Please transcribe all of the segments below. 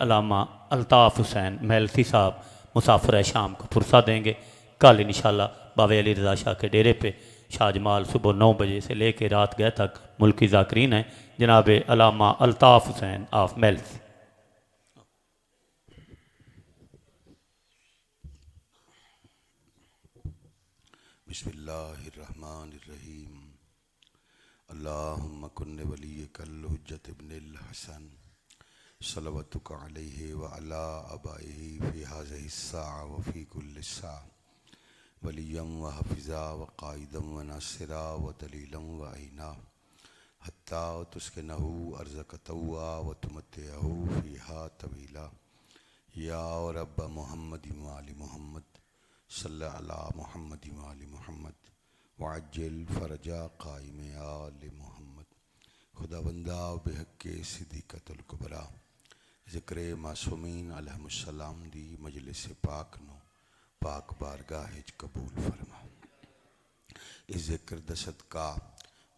علامہ الطاف حسین میلسی صاحب مسافر ہے، شام کو پرسہ دیں گے۔ کل انشاءاللہ باوے علی رضا شاہ کے ڈیرے پہ شاہ جمال صبح 9 بجے سے لے کے رات گئے تک ملکی ذاکرین ہیں۔ جناب علامہ الطاف حسین آف میلسی۔ بسم اللہ الرحمن الرحیم۔ اللہم کن ولیک الحجت ابن الحسن صلواتک علیہ وعلی آبائہ فی ہذہ الساعہ وفی کل ساعہ ولیا وحفظا وقائدا وناصرا ودلیلا وعینا حتی تسکنہ ارضک طوعا وتمتعہ فیہا طویلا۔ یا رب محمد وآل محمد صلی علی محمد وآل محمد وعجل فرجا قائم آل محمد۔ خدا بندہ بحق صدیقت الکبریٰ ذکر معصومین علیہ السلام دی مجلس پاک نو پاک بارگاہ وچ قبول فرما۔ اس ذکر دا صدقہ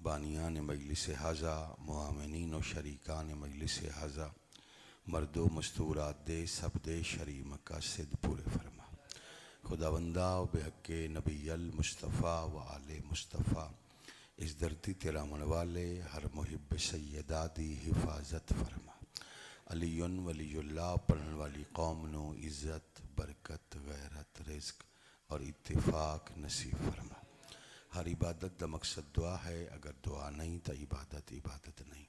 بانیان مجلس ہذا، معاونین و شریکان مجلس ہذا، مرد و مستورات دے سب دے شرعی مقاصد پورے فرما۔ خدا بندہ بحق نبی المصطفیٰ و آل مصطفیٰ اس دھرتی تیرا من والے ہر محب سیدہ دی حفاظت فرما۔ علی ولی اللہ پڑھن والی قوم نو عزت، برکت، غیرت، رزق اور اتفاق نصیب فرما۔ ہر عبادت دا مقصد دعا ہے، اگر دعا نہیں تو عبادت نہیں۔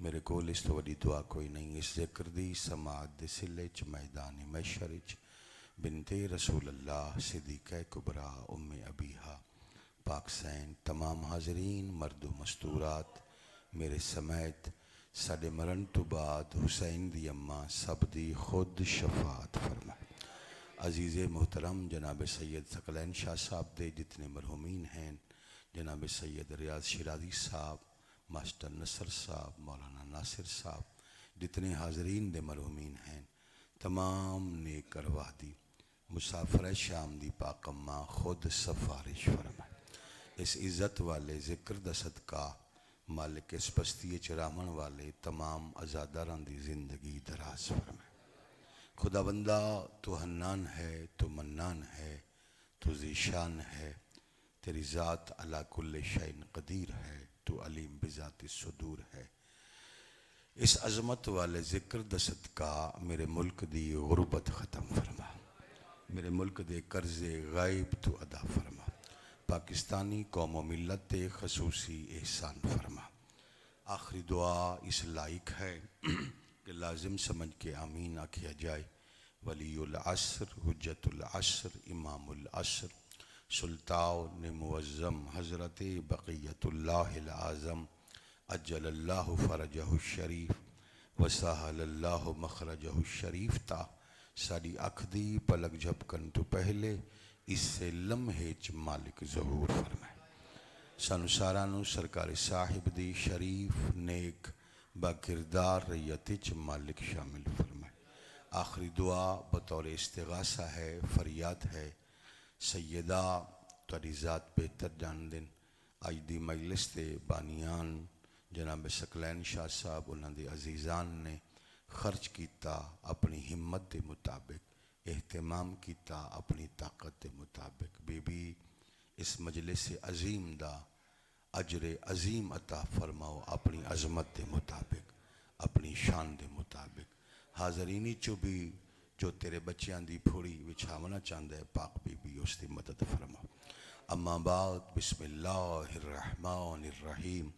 میرے کول اس تو وڈی دعا کوئی نہیں۔ اس ذکر دی سماعت دے سلے چ میدان محشر چ بنت رسول اللہ صدیقہ کبریٰ ام ابیہا پاک سین تمام حاضرین مرد و مستورات میرے سمیت ساڈے مرن تو بعد حسین دی اماں سب دی خود شفاعت فرما۔ عزیز محترم جناب سید ثقلین شاہ صاحب دے جتنے مرحومین ہیں، جناب سید ریاض شیرازی صاحب، ماسٹر نصر صاحب، مولانا ناصر صاحب، جتنے حاضرین دے مرحومین ہیں، تمام نیک ارواح دی مسافر شام دی پاک اماں خود سفارش فرما۔ اس عزت والے ذکر دا صدقہ مالک اس پستی چرامن والے تمام عزاداران دی زندگی دراز فرما۔ خدا بندہ تو حنان ہے، تو منان ہے، تو ذیشان ہے، تیری ذات علی کل شیء قدیر ہے، تو علیم بذات الصدور ہے۔ اس عظمت والے ذکر دا صدقہ میرے ملک دی غربت ختم فرما، میرے ملک دے قرض غائب تو ادا فرما، پاکستانی قوم و ملت تے خصوصی احسان فرما۔ آخری دعا اس لائق ہے کہ لازم سمجھ کے آمین آکھیا جائے۔ ولی العصر، حجت العصر، امام العصر، سلطان معظم حضرت بقیت اللہ العظم اجل اللہ فرجہ الشریف وسہل اللہ مخرجہ الشریف تا ساری اکھ دی پلک جھپکن تو پہلے اس سے لمحے چ مالک ظہور فرمائے۔ سانو سارانو سرکار صاحب دی شریف نیک با کردار ریت چ مالک شامل فرمائے۔ آخری دعا بطور استغاثہ ہے، فریاد ہے۔ سیدہ تاری ذات بہتر جان دن، آج دی مجلس تے بانیان جناب ثقلین شاہ صاحب انہاں دے عزیزان نے خرچ کیتا اپنی ہمت دے مطابق، اہتمام کیتا اپنی طاقت دے مطابق۔ بی بی اس مجلس عظیم دا اجر عظیم عطا فرماؤ اپنی عظمت دے مطابق، اپنی شان دے مطابق۔ حاضرینی چو بھی جو تیرے بچیاں دی پھوڑی وچھاونا چاہندہ ہے، پاک بی بی اس دی مدد فرماؤ۔ اما بعد، بسم اللہ الرحمن الرحیم۔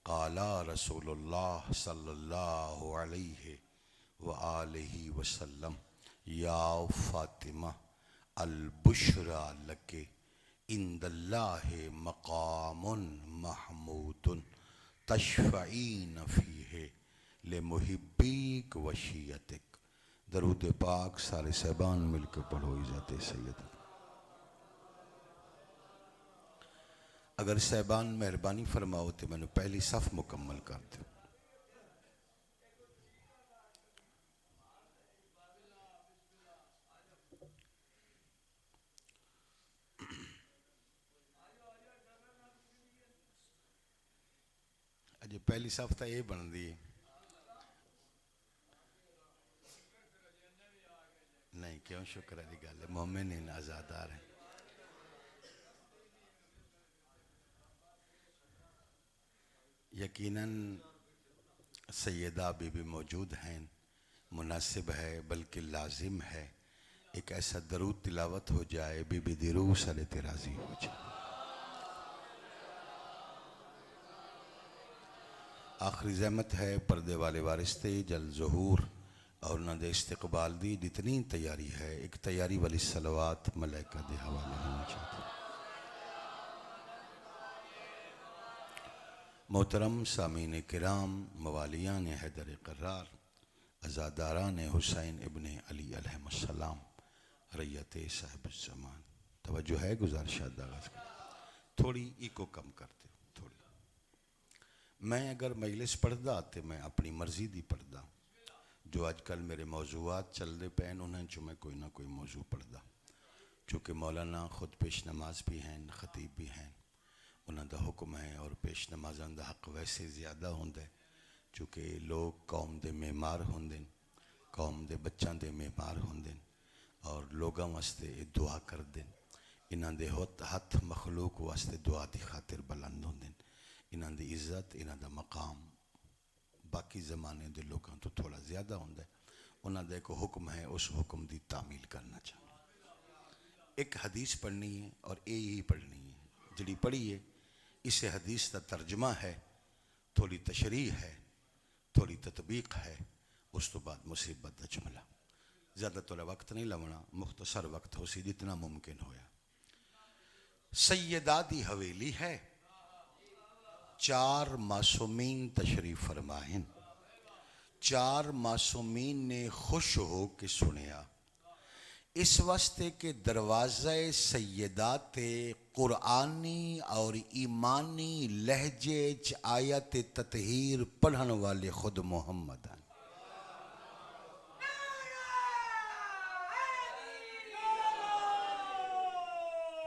قال رسول اللہ صلی اللہ علیہ وآلہ وسلم یا فاطمہ البشرى لک عند اللہ مقام محمود تشفعین فیہ لمحبیک وشیتک۔ درود پاک سارے صاحبان مل کے پڑھو عزت سید۔ اگر صاحبان مہربانی فرماؤ تو میں نے پہلی صف مکمل کر دوں۔ اجے پہلی صف تو یہ بن دی کیوں شکر علی گل ہے مومن آزادار ہیں. یقیناً سیدہ بی بی موجود ہیں، مناسب ہے بلکہ لازم ہے ایک ایسا درود تلاوت ہو جائے بی بی دی روح سرت راضی ہو جائے. آخری زحمت ہے پردے والے وارثے جل ظہور اور انہوں نے استقبال دی جتنی تیاری ہے ایک تیاری والی صلوات ملائکہ دے حوالے ہونا چاہتے. محترم سامعین کرام، موالیان حیدر قرار، عزاداران حسین ابن علی علیہ السلام، ریت صاحب الزمان، توجہ ہے گزارشات آغاز کر تھوڑی ایکو کم کرتے تھوڑی. میں اگر مجلس پڑھدا تے میں اپنی مرضی دی پڑھدا، جو آج کل میرے موضوعات چل دے پین انہیں چو میں کوئی نہ کوئی موضوع پڑھدا، چونکہ مولانا خود پیش نماز بھی ہیں، خطیب بھی ہیں، انہوں دا حکم ہے اور پیش نمازان دا حق ویسے زیادہ ہوندے چونکہ لوگ قوم دے معمار ہوندے، قوم دے بچاں دے معمار ہوندے اور لوگاں واسطے دعا کر دیں. انہاں دے ہاتھ مخلوق واسطے دعا دی خاطر بلند ہوندے، انہاں دی عزت انہاں دا مقام باقی زمانے دے لوگاں تو تھوڑا زیادہ ہوندے. انہاں دا ایک حکم ہے، اس حکم دی تعمیل کرنا چاہیے. ایک حدیث پڑھنی ہے اور یہی پڑھنی ہے، جڑی پڑھی ہے اس حدیث کا ترجمہ ہے، تھوڑی تشریح ہے، تھوڑی تطبیق ہے، اس تو بعد مصیبت دا جملہ. زیادہ تھوڑا وقت نہیں لونا، مختصر وقت ہو سی جتنا ممکن ہویا. سیدہ دی حویلی ہے، 4 معصومین تشریف فرمائیں. 4 معصومین نے خوش ہو کے سنیا اس واسطے کہ دروازہ سیدہ تے قرآنی اور ایمانی لہجے چ آیت تطہیر پڑھن والے خود محمد ہیں.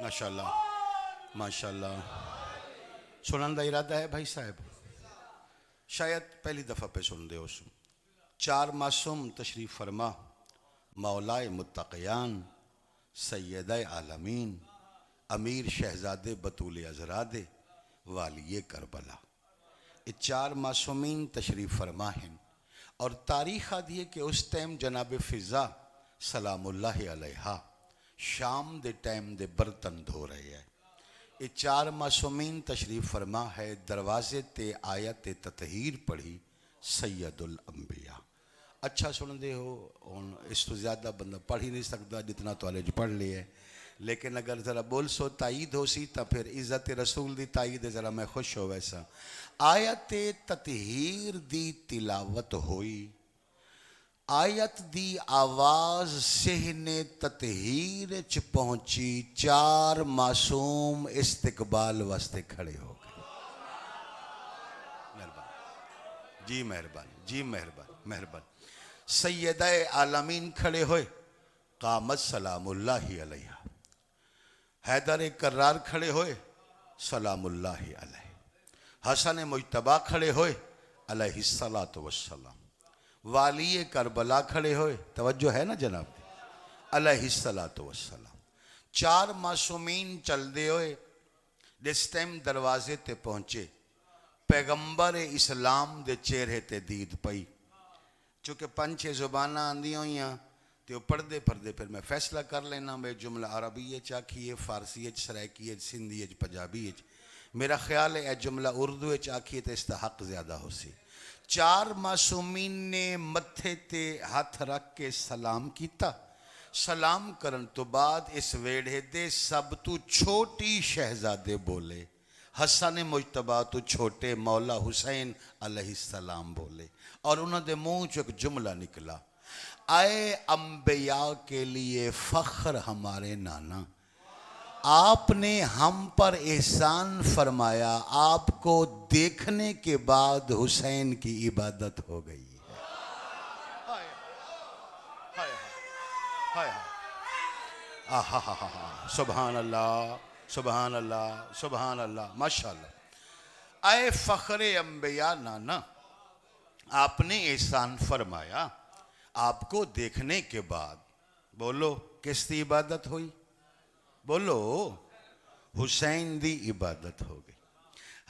ماشاءاللہ ماشاءاللہ. سنن دا ارادہ ہے بھائی صاحب؟ شاید پہلی دفعہ پہ سن دے اس. 4 معصوم تشریف فرما، مولائے متقیان، سیدہ عالمین، امیر شہزادے بطول ازرادے، والی کربلا. یہ 4 معصومین تشریف فرما ہیں اور تاریخ آدھی ہے کہ اس ٹائم جناب فضا سلام اللہ علیہا شام دے ٹائم دے برتن دھو رہے ہیں. یہ 4 معصومین تشریف فرما ہے، دروازے تے آیت تطہیر پڑھی سید الانبیاء. اچھا سن دے ہو، اس تو زیادہ بندہ پڑھ ہی نہیں سکتا جتنا تو آلج پڑھ لیا ہے، لیکن اگر ذرا بول سو تائید ہو سی تو پھر عزت رسول دی تائید ذرا میں خوش ہو. ویسا آیت تطہیر دی تلاوت ہوئی، آیت دی آواز صحن تطہیر چ پہنچی، 4 معصوم استقبال واسطے کھڑے ہو گئے. مہربان جی، مہربان جی، مہربان مہربان. سیدہ عالمین کھڑے ہوئے، قامت سلام اللہ علیہ. حیدر کرار کھڑے ہوئے، سلام اللہ علیہ. حسن مجتبی کھڑے ہوئے، علیہ السلام. والی کربلا کھڑے ہوئے، توجہ ہے نا جناب، علیہ السلام. 4 معصومین چل دے ہوئے جس ٹائم دروازے تے پہنچے، پیغمبر اسلام دے چہرے تے دید پئی. چونکہ 5-6 زبانہ آندھی ہوئی ہیں تو پڑھدے پڑھدے پھر میں فیصلہ کر لینا میں جملہ عربی چاکھیے، فارسی سرائکی، سندھی، پنجابی. میرا خیال ہے اے جملہ اردو چاکھیے تو اس کا حق زیادہ ہو سی. 4 معصومین نے متھے تے ہاتھ رکھ کے سلام کیتا. سلام کرن تو بعد اس ویڑے دے سب تو چھوٹی شہزادے بولے، حسن مجتبی تو چھوٹے مولا حسین علیہ السلام بولے، اور انہوں نے منہ چو ایک جملہ نکلا، اے انبیاء کے لیے فخر ہمارے نانا، آپ نے ہم پر احسان فرمایا، آپ کو دیکھنے کے بعد حسین کی عبادت ہو گئی ہے. سبحان اللہ سبحان اللہ سبحان اللہ ماشاءاللہ. اے فخر انبیاء نانا، آپ نے احسان فرمایا، آپ کو دیکھنے کے بعد بولو کس دی عبادت ہوئی؟ بولو حسین دی عبادت ہو گئی۔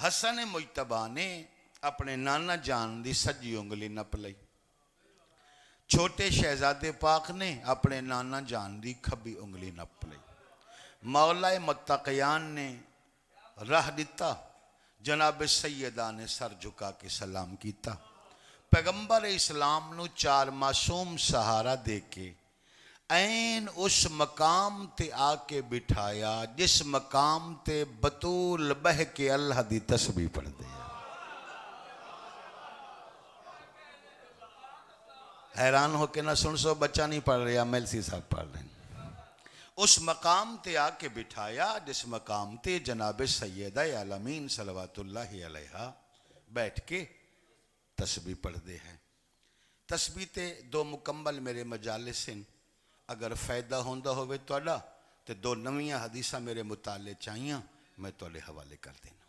حسن مجتبی نے اپنے نانا جان دی سجی انگلی نپ لئی، چھوٹے شہزادے پاک نے اپنے نانا جان دی کھبی انگلی نپ لئی، مولا متقیان نے راہ دیتا، جناب سیدہ نے سر جھکا کے سلام کیتا، پیغمبر اسلام نو 4 معصوم سہارا دے کے این اس مقام تے آ کے بٹھایا جس مقام تے بطول بہ کے اللہ دی تسبیح پڑھ دے۔ حیران ہو کے نہ سن سو، بچہ نہیں پڑھ رہا، میلسی صاحب پڑھ رہے ہیں۔ اس مقام تے آ کے بٹھایا جس مقام تے جناب سیدہ عالمین صلوات اللہ علیہا بیٹھ کے تسبیح پڑھ دے ہیں۔ تسبیح تے 2 مکمل میرے مجالس ہیں، اگر فائدہ ہوندہ ہوئے توڑا تے 2 نویاں حدیثہ میرے مطالعے چاہیاں میں تولے حوالے کر دینا۔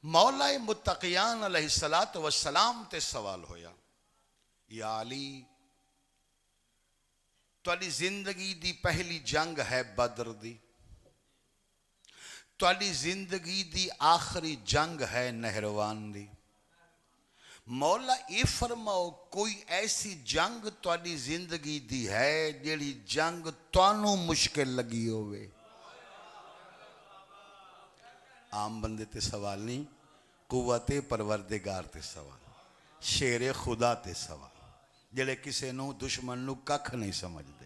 مولا متقیان علیہ السلام تے سوال ہویا، یا علی تواڈی زندگی دی پہلی جنگ ہے بدر دی، تواڈی زندگی دی آخری جنگ ہے نہروان دی، مولا یہ فرماؤ کوئی ایسی جنگ تواڈی زندگی دی ہے جیڑی جنگ تانوں مشکل لگی ہوئے؟ عام بندے تے سوال نہیں، قوت پروردگار تے سوال، شیر خدا تے سوال، جڑے کسے نو دشمن نو ککھ نہیں سمجھ دے۔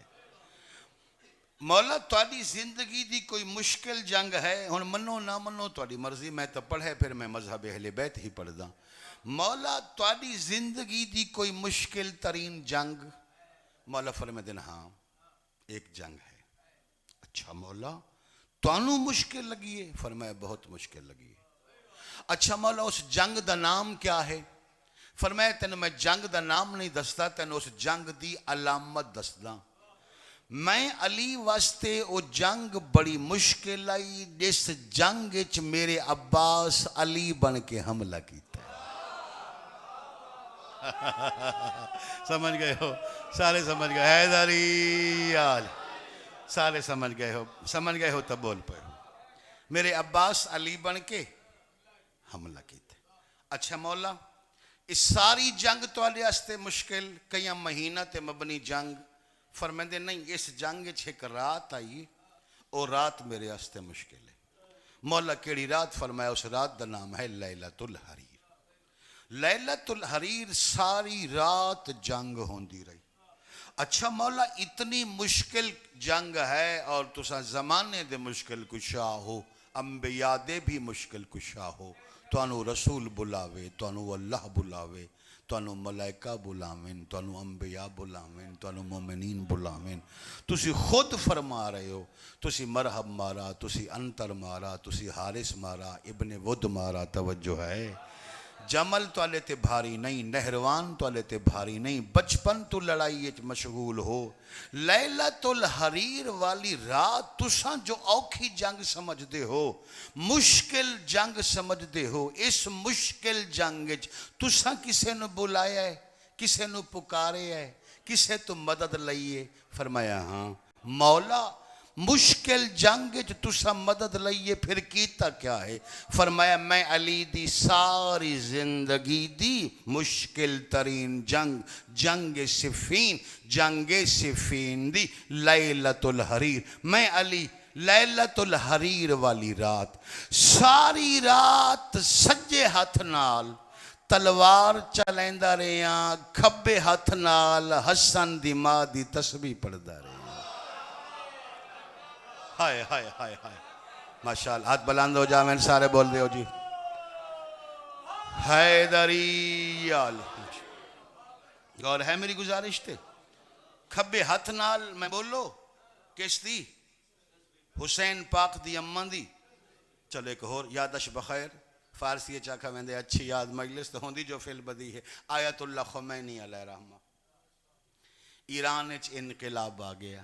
مولا تواڈی زندگی دی کوئی مشکل جنگ ہے، ہن منو نہ منو تواڈی مرضی، میں تو پڑھے پھر میں مذہب اہل بیت ہی پڑھ دا۔ مولا تواڈی زندگی دی کوئی مشکل ترین جنگ؟ مولا فرمائے ہاں ایک جنگ ہے۔ اچھا مولا تانوں مشکل لگی ہے؟ فرمایا بہت مشکل لگی ہے۔ اچھا مولا اس جنگ دا نام کیا ہے؟ فرمایا تینوں میں جنگ دا نام نہیں دستا، تینوں اس جنگ دی علامت دسدا۔ میں علی واسطے او جنگ بڑی مشکل آئی جس جنگ وچ میرے عباس علی بن کے حملہ کیتا۔ سمجھ گئے ہو؟ سارے سمجھ گئے؟ حیدری آل سارے سمجھ گئے ہو تب بول پڑے۔ میرے عباس علی بن کے حملہ کیتے۔ اچھا مولا اس ساری جنگ تو آلے استے مشکل کئی مہینہ تے مبنی جنگ؟ فرمائے نہیں، اس جنگ ایک رات آئی اور رات میرے استے مشکل ہے۔ مولا کیڑی رات؟ فرمایا اس رات دا نام ہے لیلۃ الحریر۔ لیلۃ الحریر ساری رات جنگ ہوندی رہی۔ اچھا مولا اتنی مشکل جنگ ہے اور تسا زمانے دے مشکل کشا ہو، انبیاء دے بھی مشکل کشا ہو، توانو رسول بلاوے، توانو اللہ بلاوے، توانو ملائکہ بلاویں، توانو انبیاء بلاویں، توانو مومنین بلاویں، تسی خود فرما رہے ہو، تسی مرحب مارا، تسی انتر مارا، تسی حارث مارا، ابن ود مارا، توجہ ہے؟ جمل تو آلے تے بھاری نہیں، نہروان تو آلے تے بھاری نہیں، بچپن تو لڑائی مشغول ہو۔ لیلۃ الحریر والی رات تساں جو اوکھی جنگ سمجھ دے ہو، مشکل جنگ سمجھ دے ہو، اس مشکل جنگ تساں کسے نو بلایا ہے، کسے نو پکارے ہے، کسے تو مدد لئیے؟ فرمایا ہاں مولا مشکل جنگ تسا مدد لئیے، پھر کیتا کیا ہے؟ فرمایا میں علی دی ساری زندگی دی مشکل ترین جنگ، جنگ صفین دی لیلۃ الحریر، میں علی لیلۃ الحریر والی رات ساری رات سجے ہاتھ نال تلوار چلیندہ رہیاں، کھبے ہاتھ نال حسن دی ماں دی تسبیح پڑھدا رہے۔ ہائے ہائے ہائے ہائے ماشاءاللہ، ہاتھ بلند ہو جا، میں سارے بول دے ہو جی حیدری آل۔ اور ہے میری گزارش تے کھبے ہاتھ نال میں بولو کس دی؟ حسین پاک دی اماں دی۔ چلو ایک اور یادش بخیر، فارسی چاکھا ویندے اچھی یاد مجلس تو ہوندی جو فی البدی ہے۔ آیت اللہ خمینی علیہ رحمہ، ایران اچ انقلاب آ گیا،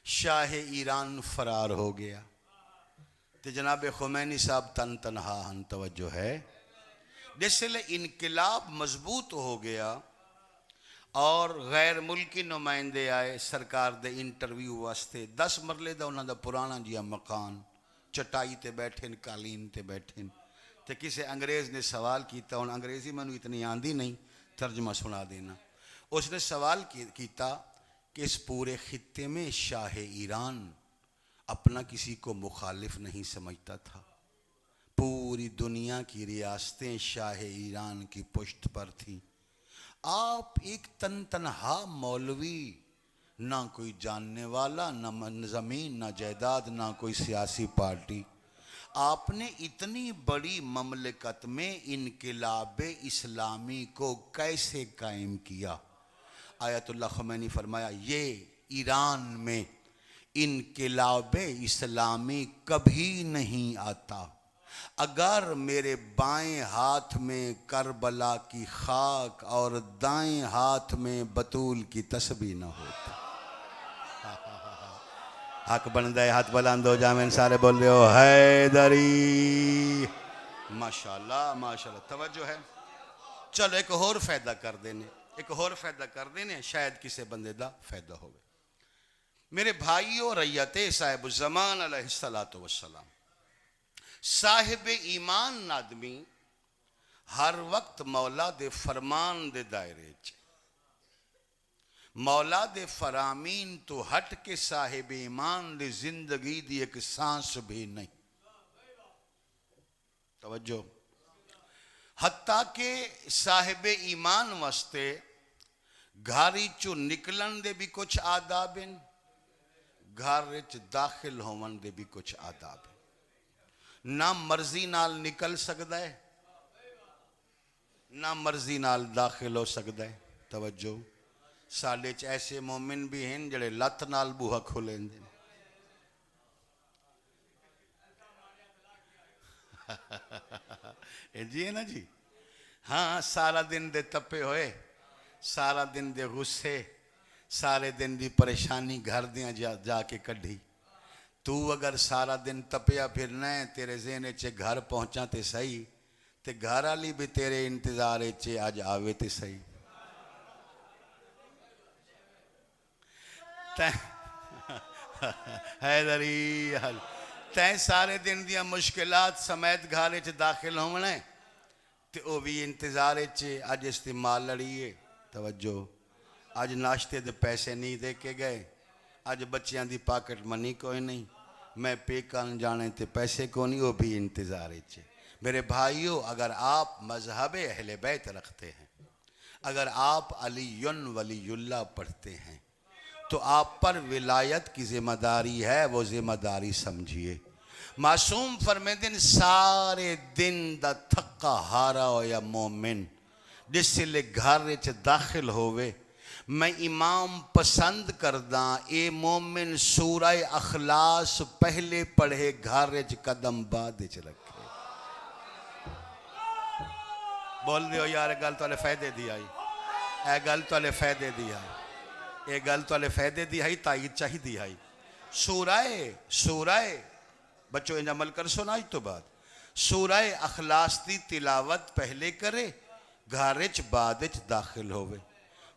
شاہ ایران فرار ہو گیا، تو جناب خمینی صاحب تن تنہا ہن، توجہ ہے؟ جس لئے انقلاب مضبوط ہو گیا اور غیر ملکی نمائندے آئے سرکار دے انٹرویو واسطے 10 مرلے دا انہاں دا پرانا جیا مکان چٹائی تے بیٹھے قالین تے بیٹھے تے کسے انگریز نے سوال کیتا ہن انگریزی منو اتنی آندی نہیں ترجمہ سنا دینا اس نے سوال کیتا کہ اس پورے خطے میں شاہ ایران اپنا کسی کو مخالف نہیں سمجھتا تھا پوری دنیا کی ریاستیں شاہ ایران کی پشت پر تھیں آپ ایک تنہا مولوی نہ کوئی جاننے والا نہ زمین نہ جائیداد نہ کوئی سیاسی پارٹی آپ نے اتنی بڑی مملکت میں انقلاب اسلامی کو کیسے قائم کیا آیت اللہ خمینی فرمایا یہ ایران میں انقلاب اسلامی کبھی نہیں آتا اگر میرے بائیں ہاتھ میں کربلا کی خاک اور دائیں ہاتھ میں بطول کی تسبیح نہ ہوتی حق بندہ ہے ہاتھ بلند ہو جامن سارے بول رہے ہو حیدری ماشاءاللہ ماشاءاللہ توجہ ہے چلو ایک اور فائدہ کر دینے شاید کسے بندے دا فائدہ ہوگا میرے بھائیوں ریت صاحب الزمان علیہ السلام صاحب ایمان آدمی ہر وقت مولا دے فرمان دے دائرے چ مولا دے فرامین تو ہٹ کے صاحب ایمان دے زندگی دی ایک سانس بھی نہیں توجہ حتیٰ کہ صاحب ایمان واسطے گھاری چو نکلن دے بھی کچھ آداب ہیں گھر چ داخل ہون دے بھی کچھ آداب ہیں نہ مرضی نال نکل سکتا ہے نہ مرضی نال داخل ہو سکتا ہے توجہ ساڈے چ ایسے مومن بھی ہیں جڑے لت نال بوہا کھولیں دے جی ہے نا جی ہاں سارا دن دے تپے ہوئے سارا دن دے غصے سارے دن دی پریشانی گھر دیاں جا کے کڈھی تو اگر سارا دن تپیا پھرنا ہے تیرے ذہن چے گھر پہنچا تے صحیح تے گھر والی بھی تیرے انتظار چے آج آوے تے صحیح حیدری تین سارے دن دیا مشکلات سمیت گھارے چے داخل ہونا ہے تے او بھی انتظار چے آج استعمال لڑیے توجہ آج ناشتے دے پیسے نہیں دے کے گئے آج بچیاں دی پاکٹ منی کوئی نہیں میں پیکان جانے تے پیسے کو نہیں وہ بھی انتظار چے میرے بھائیوں اگر آپ مذہب اہل بیت رکھتے ہیں اگر آپ علی ولی اللہ پڑھتے ہیں تو آپ پر ولایت کی ذمہ داری ہے وہ ذمہ داری سمجھیے معصوم فرمیدن سارے دن دا تھکا ہارا ہو یا مومن جس سے لے گھر چ داخل ہوئے میں امام پسند کرداں اے مومن سورہ اخلاص پہلے پڑھے گھر چ قدم بعد چ رکھے بول دیو یار گل تو لے فائدے دی آئی اے گل تو لے فائدے دی آئی اے گل تو لے فائدے دی آئی تائید چاہی دی آئی سورہ بچوں ان عمل کر سنائی تو بات سورہ اخلاص دی تلاوت پہلے کرے گھر چ بعد چ داخل ہوئے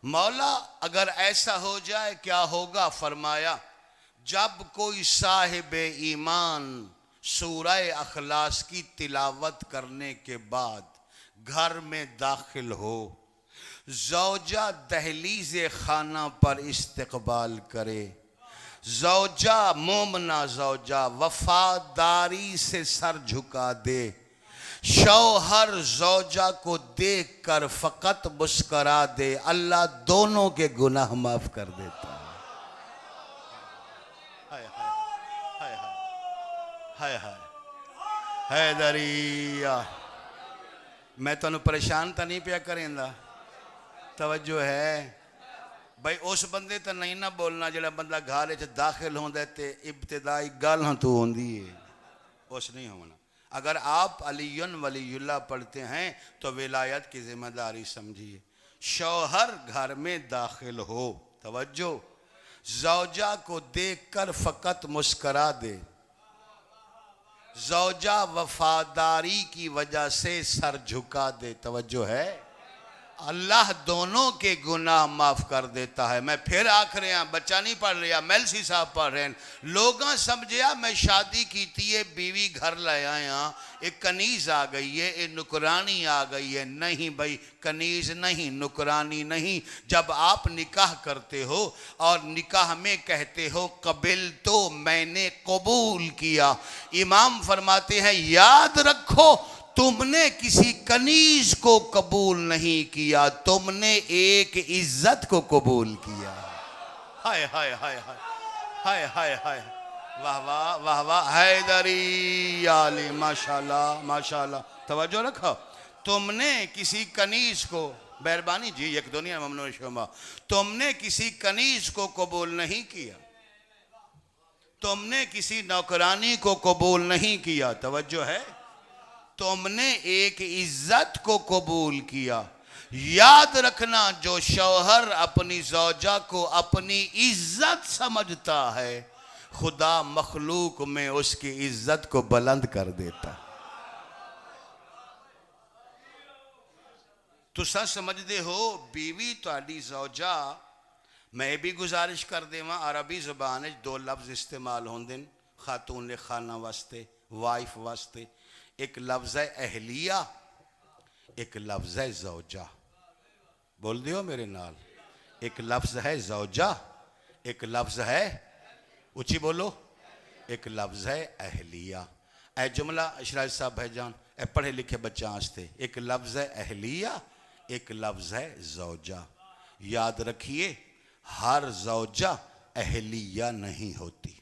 مولا اگر ایسا ہو جائے کیا ہوگا فرمایا جب کوئی صاحب ایمان سورہ اخلاص کی تلاوت کرنے کے بعد گھر میں داخل ہو زوجہ دہلیز خانہ پر استقبال کرے زوجہ مومنہ زوجہ وفاداری سے سر جھکا دے شوہر زوجہ کو دیکھ کر فقط مسکرا دے اللہ دونوں کے گناہ معاف کر دیتا ہے ہائے حیدریہ میں تو پریشان تا نہیں پیا کریں دا توجہ ہے بھائی اس بندے تا نہیں نہ بولنا جڑا بندہ گھالے چ داخل ہوں دیتے ابتدائی گال ہاں تو ہوں دی ہے اس نہیں ہونا اگر آپ علی ولی اللہ پڑھتے ہیں تو ولایت کی ذمہ داری سمجھیے شوہر گھر میں داخل ہو توجہ زوجہ کو دیکھ کر فقط مسکرا دے زوجہ وفاداری کی وجہ سے سر جھکا دے توجہ ہے اللہ دونوں کے گناہ معاف کر دیتا ہے. میں پھر آکھ رہے ہیں, بچہ نہیں پڑھ رہا, میلسی صاحب پڑھ رہے ہیں. لوگاں سمجھیا میں شادی کیتی ہے, بیوی گھر لے آیا, ایک کنیز آ گئی ہے, ایک نکرانی آ گئی ہے. نہیں بھائی, کنیز نہیں, نکرانی نہیں. جب آپ نکاح کرتے ہو اور نکاح میں کہتے ہو قبل تو میں نے قبول کیا, امام فرماتے ہیں یاد رکھو تم نے کسی کنیز کو قبول نہیں کیا, تم نے ایک عزت کو قبول کیا. ہائے ہائے ہائے ہائے ہائے ہائے ہائے, واہ واہ واہ واہ, حیدری علی, ماشاءاللہ ماشاءاللہ. توجہ رکھو, تم نے کسی کنیز کو, مہربانی جی یک دنیا ممنون شما, تم نے کسی کنیز کو قبول نہیں کیا, تم نے کسی نوکرانی کو قبول نہیں کیا. توجہ ہے, تم نے ایک عزت کو قبول کیا. یاد رکھنا جو شوہر اپنی زوجہ کو اپنی عزت سمجھتا ہے, خدا مخلوق میں اس کی عزت کو بلند کر دیتا. تو سا سمجھ دے ہو بیوی تہاڈی زوجہ. میں بھی گزارش کر دے وہاں عربی زبان دو لفظ استعمال ہوندے خاتون خانہ واسطے, وائف واسطے. ایک لفظ ہے اہلیہ, ایک لفظ ہے زوجہ. بول دیو میرے نال, ایک لفظ ہے زوجہ, ایک لفظ ہے, اچھی بولو, ایک لفظ ہے اہلیہ. اے جملہ اشراف صاحب بھائی جان, اے پڑھے لکھے بچہ آستے, ایک لفظ ہے اہلیہ, ایک لفظ ہے زوجہ. یاد رکھیے ہر زوجہ اہلیہ نہیں ہوتی,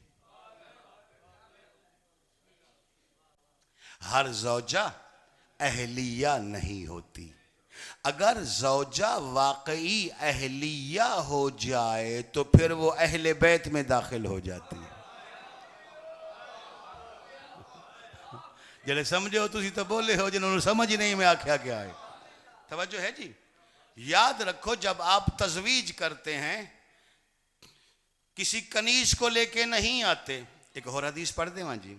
ہر زوجہ اہلیہ نہیں ہوتی. اگر زوجہ واقعی اہلیہ ہو جائے تو پھر وہ اہل بیت میں داخل ہو جاتی ہے. جلے سمجھے ہو تسی تو بولے ہو, جنہوں نے سمجھ نہیں میں آکھیا کیا ہے. توجہ ہے جی. یاد رکھو جب آپ تزویج کرتے ہیں کسی کنیز کو لے کے نہیں آتے. ایک اور حدیث پڑھ دیں وہاں جی,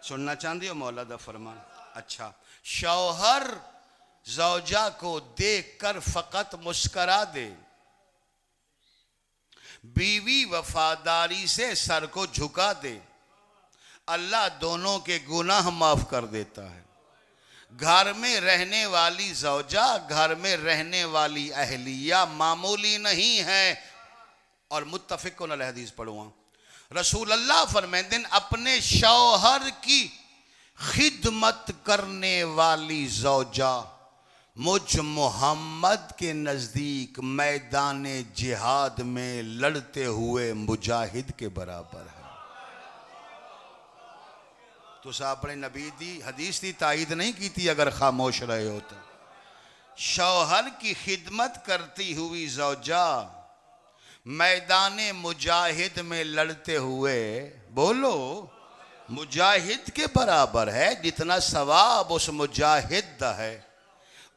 سننا چاہتے ہو مولا دا فرمان. اچھا, شوہر زوجہ کو دیکھ کر فقط مسکرا دے, بیوی وفاداری سے سر کو جھکا دے, اللہ دونوں کے گناہ معاف کر دیتا ہے. گھر میں رہنے والی زوجہ, گھر میں رہنے والی اہلیہ معمولی نہیں ہے. اور متفقن علیہ حدیث پڑھوں, رسول اللہ فرمائیں اپنے شوہر کی خدمت کرنے والی زوجہ مجھ محمد کے نزدیک میدان جہاد میں لڑتے ہوئے مجاہد کے برابر ہے. تو اپنے نبی دی حدیث دی تائید نہیں کی تھی اگر خاموش رہے ہوتے. شوہر کی خدمت کرتی ہوئی زوجہ میدان مجاہد میں لڑتے ہوئے, بولو, مجاہد کے برابر ہے. جتنا ثواب اس مجاہد دا ہے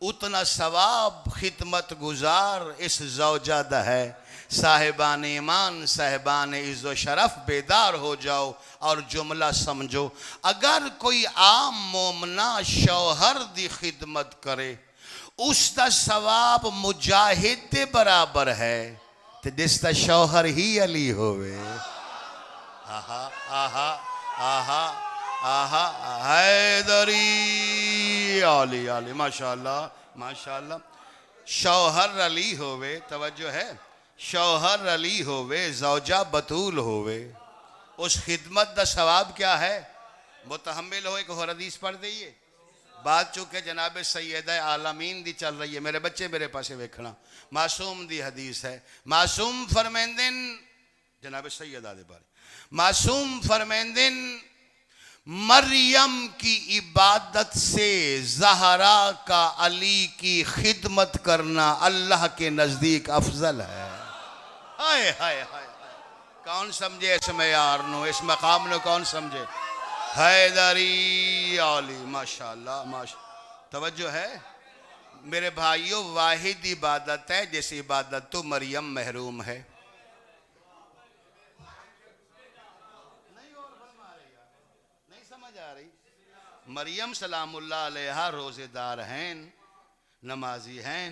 اتنا ثواب خدمت گزار اس زوجہ دا ہے. صاحبان ایمان, صاحبان عز و شرف, بیدار ہو جاؤ اور جملہ سمجھو. اگر کوئی عام مومنہ شوہر دی خدمت کرے اس دا ثواب مجاہد دے برابر ہے, تو جس دا شوہر ہی علی ہوئے. آہا آہا آہا آہا, حیدری علی علی, ماشاءاللہ ماشاءاللہ. شوہر علی ہوئے, توجہ ہے, شوہر علی ہوئے, زوجہ بطول ہوئے, اس خدمت دا ثواب کیا ہے؟ متحمل ہو. ایک اور حدیث پڑھ دئیے. بات چونکہ جناب سیدہ عالمین دی چل رہی ہے, میرے بچے میرے پاسے ویکھنا, معصوم دی حدیث ہے. معصوم فرمیندن, جناب سیدہ دے بارے, معصوم فرمیندن مریم کی عبادت سے زہرا کا علی کی خدمت کرنا اللہ کے نزدیک افضل ہے. ہائے ہائے ہائے, کون سمجھے اس معیار نو, اس مقام نو کون سمجھے؟ حیدری علی, ماشاءاللہ ماشاءاللہ. توجہ ہے میرے بھائیوں, واحد عبادت ہے جس عبادت تو مریم محروم ہے. نہیں سمجھ آ رہی؟ مریم سلام اللہ علیہا روزے دار ہیں, نمازی ہیں،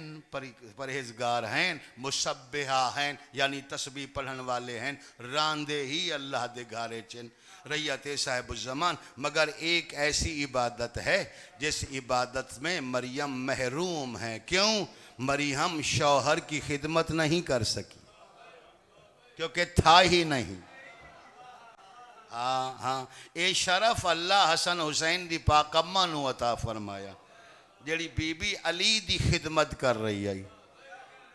پرہیزگار ہیں، مسبحہ ہیں یعنی تسبیح پڑھن والے ہیں، راندے ہی اللہ دے گھارے چن ریت صاحب الزمان۔ مگر ایک ایسی عبادت ہے جس عبادت میں مریم محروم ہے۔ کیوں؟ مریم شوہر کی خدمت نہیں کر سکی کیونکہ تھا ہی نہیں۔ ہاں اے شرف اللہ حسن حسین دی پاک اماں نو عطا فرمایا جیڑی بی بی علی دی خدمت کر رہی ہے۔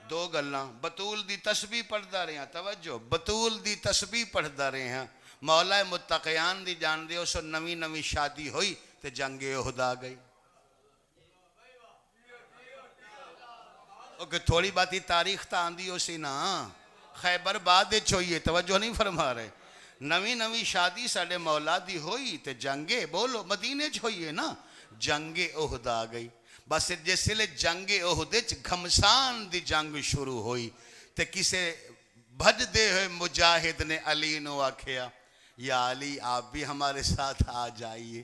دو گلاں، بطول دی تسبیح پڑھدا رہے ہیں، توجہ، بطول دی تسبیح پڑھدا رہے ہیں، مولا متقیان دی جان دے اس نویں نویں شادی ہوئی تے جنگ احد آ گئی۔ کہ تھوڑی باتی تاریخ تا آندی ہو سی نا، خیبر بعد چوئیے، توجہ نہیں فرما رہے، نویں نویں شادی ساڑے مولا دی ہوئی تے جنگے بولو مدینے چھوئیے نا، جنگ احد آ گئی۔ بس جس لئے جنگ احد گھمسان دی جنگ شروع ہوئی تے کسے بھج دے ہوئے مجاہد نے علی نو آکھیا یا علی آپ بھی ہمارے ساتھ آ جائیے۔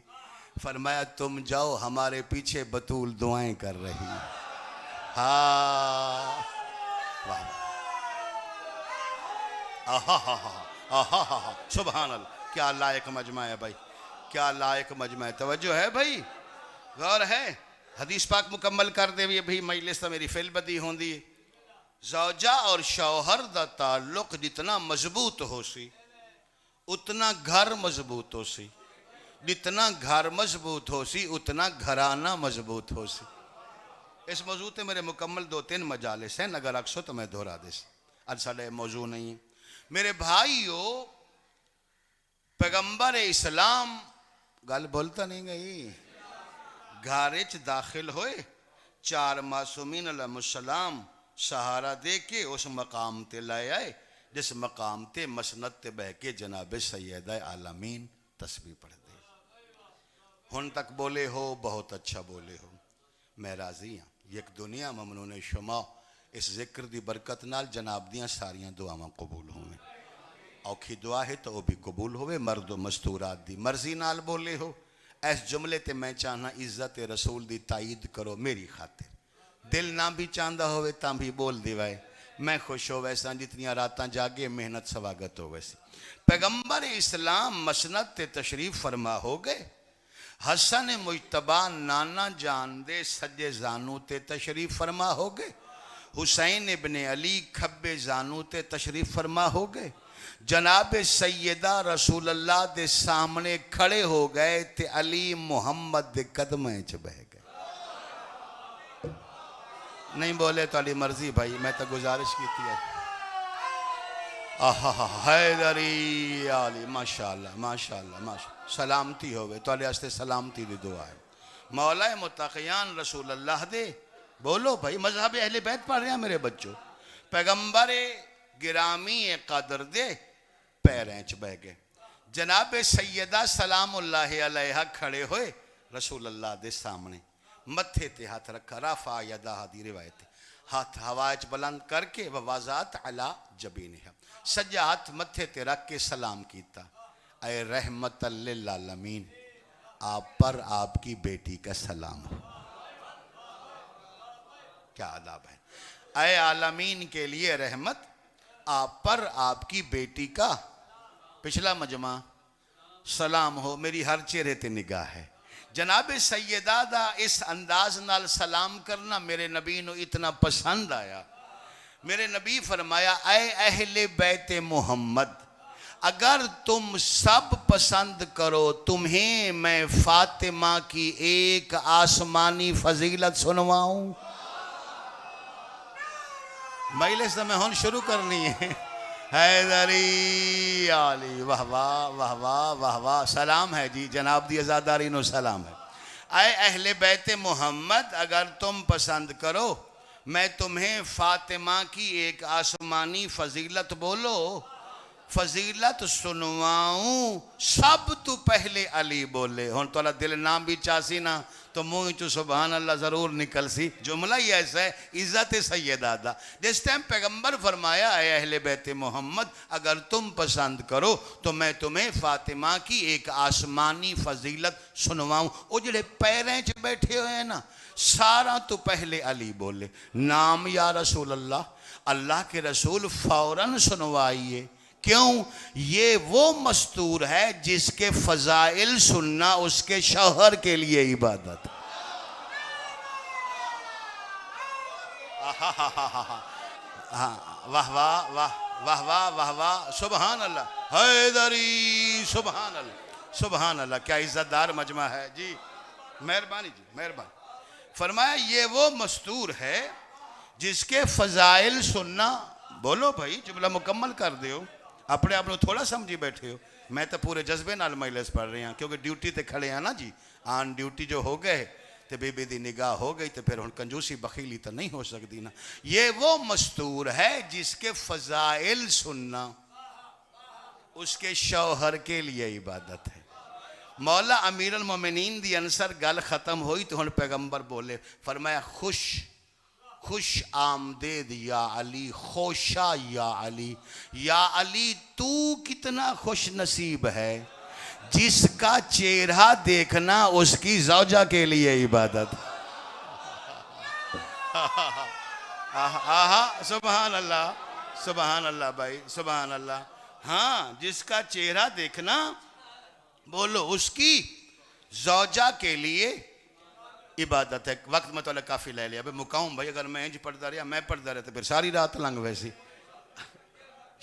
فرمایا تم جاؤ، ہمارے پیچھے بطول دعائیں کر رہی ہے۔ ہاں سبحان اللہ، کیا لائق مجمع ہے بھائی، کیا لائق مجمع ہے، توجہ ہے بھائی، غور ہے۔ حدیث پاک مکمل کر دے بھی بھائی، مجلس تا میری فیل بدی ہوں دی۔ زوجہ اور شوہر دا تعلق جتنا مضبوط ہو سی اتنا گھر مضبوط ہو سی، جتنا گھر مضبوط ہو سی اتنا گھرانہ مضبوط ہو سی۔ اس موضوع تے میرے مکمل 2-3 مجالس ہیں، اگر اکسو تو میں دہرا دے سی، آج ساڑھے موضوع نہیں ہے۔ میرے بھائیو، پیغمبر اسلام گل بولتا نہیں گئی، گھارچ داخل ہوئے، 4 معصومین علیہ السلام سہارا دے کے اس مقام تے لائے آئے جس مقام تے مسند تے بہ کے جناب سیدہ عالمین تسبیح پڑھ دے۔ ہن تک بولے ہو، بہت اچھا بولے ہو، میں راضی ہوں۔ یک دنیا ممنون شما اس ذکر دی برکت نال جناب دیاں ساریاں دعاواں قبول ہوئے، اوکھی دعا ہے تو وہ بھی قبول ہوئے، مرد و مستورات دی مرضی نال بولے ہو۔ اس جملے تے میں چاہنا عزت رسول دی تائید کرو میری خاطر، دل نہ بھی چاندہ ہوئے تاں بھی بول دیوائے، میں خوش ہو ویسا جتنیاں راتاں جاگے محنت سواگت ہو ویسی۔ پیغمبر اسلام مسند تے تشریف فرما ہو گئے، حسن مجتبہ نانا جان دے سجے زانو تے تشریف فرما ہو گئے، حسین ابن علی کھبے زانو تے تشریف فرما ہو گئے، جناب سیدہ رسول اللہ دے سامنے کھڑے ہو گئے تے علی محمد دے قدمیں چ بہ گئے۔ نہیں بولے تو علی مرضی بھائی، میں تو گزارش کی تھی۔ حیدری علی، ماشاءاللہ ماشاءاللہ ماشاءاللہ، سلامتی ہوئے تو علی ہستے سلامتی دی دعا ہے۔ مولا متقیان رسول اللہ دے بولو بھائی، مذہب اہل بیت پڑھ رہے ہیں میرے بچوں، پیغمبر گرامی قدر دے پیریں چ بہ گئے، جناب سیدہ سلام اللہ علیہ کھڑے ہوئے رسول اللہ دے سامنے، متھے تے ہاتھ رکھا، رافع یدہ دی روایت ہے، ہاتھ ہوائچ بلند کر کے ووازات علی جبینہ، سجا ہاتھ متھے تے رکھ کے سلام کیتا، اے رحمت للعالمین، آپ پر آپ کی بیٹی کا سلام ہو۔ کیا آداب ہے، اے عالمین کے لیے رحمت، آپ پر آپ کی بیٹی کا پچھلا مجمع سلام ہو، میری ہر چہرے تے نگاہ ہے۔ جناب سیدہ دا اس انداز نال سلام کرنا میرے نبی نو اتنا پسند آیا، میرے نبی فرمایا اے اہل بیت محمد، اگر تم سب پسند کرو تمہیں میں فاطمہ کی ایک آسمانی فضیلت سنواؤں۔ مجلس میں ہون شروع کرنی ہے۔ حیدری علی، واہ واہ واہ واہ واہ واہ، سلام ہے جی، جناب دی ازاداری نو سلام ہے۔ اے اہل بیت محمد، اگر تم پسند کرو میں تمہیں فاطمہ کی ایک آسمانی فضیلت بولو فضیلت سنواؤں سب تو پہلے علی بولے. ہن تو دل نام بھی چاسی نا تو منہ چو سبحان اللہ ضرور نکل سی. جملہ ہی ایسا ہے عزت سیدہ دا. جس ٹائم پیغمبر فرمایا اے اہل بیت محمد اگر تم پسند کرو تو میں تمہیں فاطمہ کی ایک آسمانی فضیلت سنواؤں. وہ جڑے پیریں چ بیٹھے ہوئے ہیں نا سارا تو پہلے علی بولے نام یا رسول اللہ. اللہ کے رسول فوراً سنوائیے. کیوں؟ یہ وہ مستور ہے جس کے فضائل سننا اس کے شوہر کے لیے عبادت. واہ واہ واہ واہ واہ واہ واہ سبحان اللہ حیدری سبحان اللہ سبحان اللہ. کیا عزت دار مجمع ہے جی. مہربانی جی مہربانی. فرمایا یہ وہ مستور ہے جس کے فضائل سننا. بولو بھائی جملہ مکمل کر دیو. اپنے آپ نے تھوڑا سمجھی بیٹھے ہو. میں تو پورے جذبے نال مجلس پڑھ رہی ہوں کیونکہ ڈیوٹی تے کھڑے ہیں نا جی. آن ڈیوٹی جو ہو گئے تو بی بی دی نگاہ ہو گئی تو پھر ہن کنجوسی بخیلی تو نہیں ہو سکتی نا. یہ وہ مستور ہے جس کے فضائل سننا اس کے شوہر کے لیے عبادت ہے. مولا امیر المومنین دی انصر گل ختم ہوئی تو ہن پیغمبر بولے. فرمایا خوش آمدید یا علی خوشا یا علی. یا علی تو کتنا خوش نصیب ہے جس کا چہرہ دیکھنا اس کی زوجہ کے لیے عبادت. سبحان اللہ سبحان اللہ بھائی سبحان اللہ. ہاں جس کا چہرہ دیکھنا بولو اس کی زوجہ کے لیے عبادت ہے. وقت میں تو اللہ کافی لے لیا. ابھی مکاؤں بھائی اگر میں انج پڑھتا رہا میں پڑھتا رہا تو پھر ساری رات لنگ ویسی.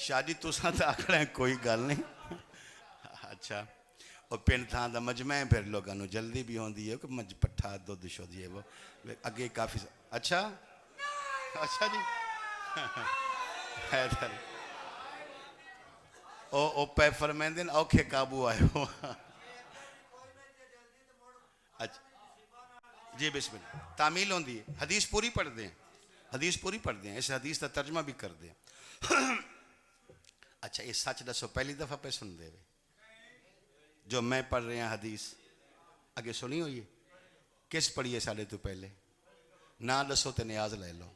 شادی تو ساتھ آکڑا ہے کوئی گل نہیں. اچھا اور پنڈ تھا دا مجمع ہے پھر لوگوں نے جلدی بھی ہوندی ہے کہ مجھ پٹھا دو دشو دیئے وہ اگے کافی اچھا اچھا جی حیدر او پہ فرمیندن اوکھے قابو آئے ہو. اچھا جی بسم اللہ. تعمیل ہوندی ہے. حدیث پوری پڑھ دیں حدیث پوری پڑھ دیں. اس حدیث کا ترجمہ بھی کر دیں. اچھا یہ سچ دسو پہلی دفعہ پہ سن دے جو میں پڑھ رہے ہیں حدیث اگے سنی ہوئی ہے. کس پڑھی ہے ساڑھے تو پہلے نہ دسو تے نیاز لے لو.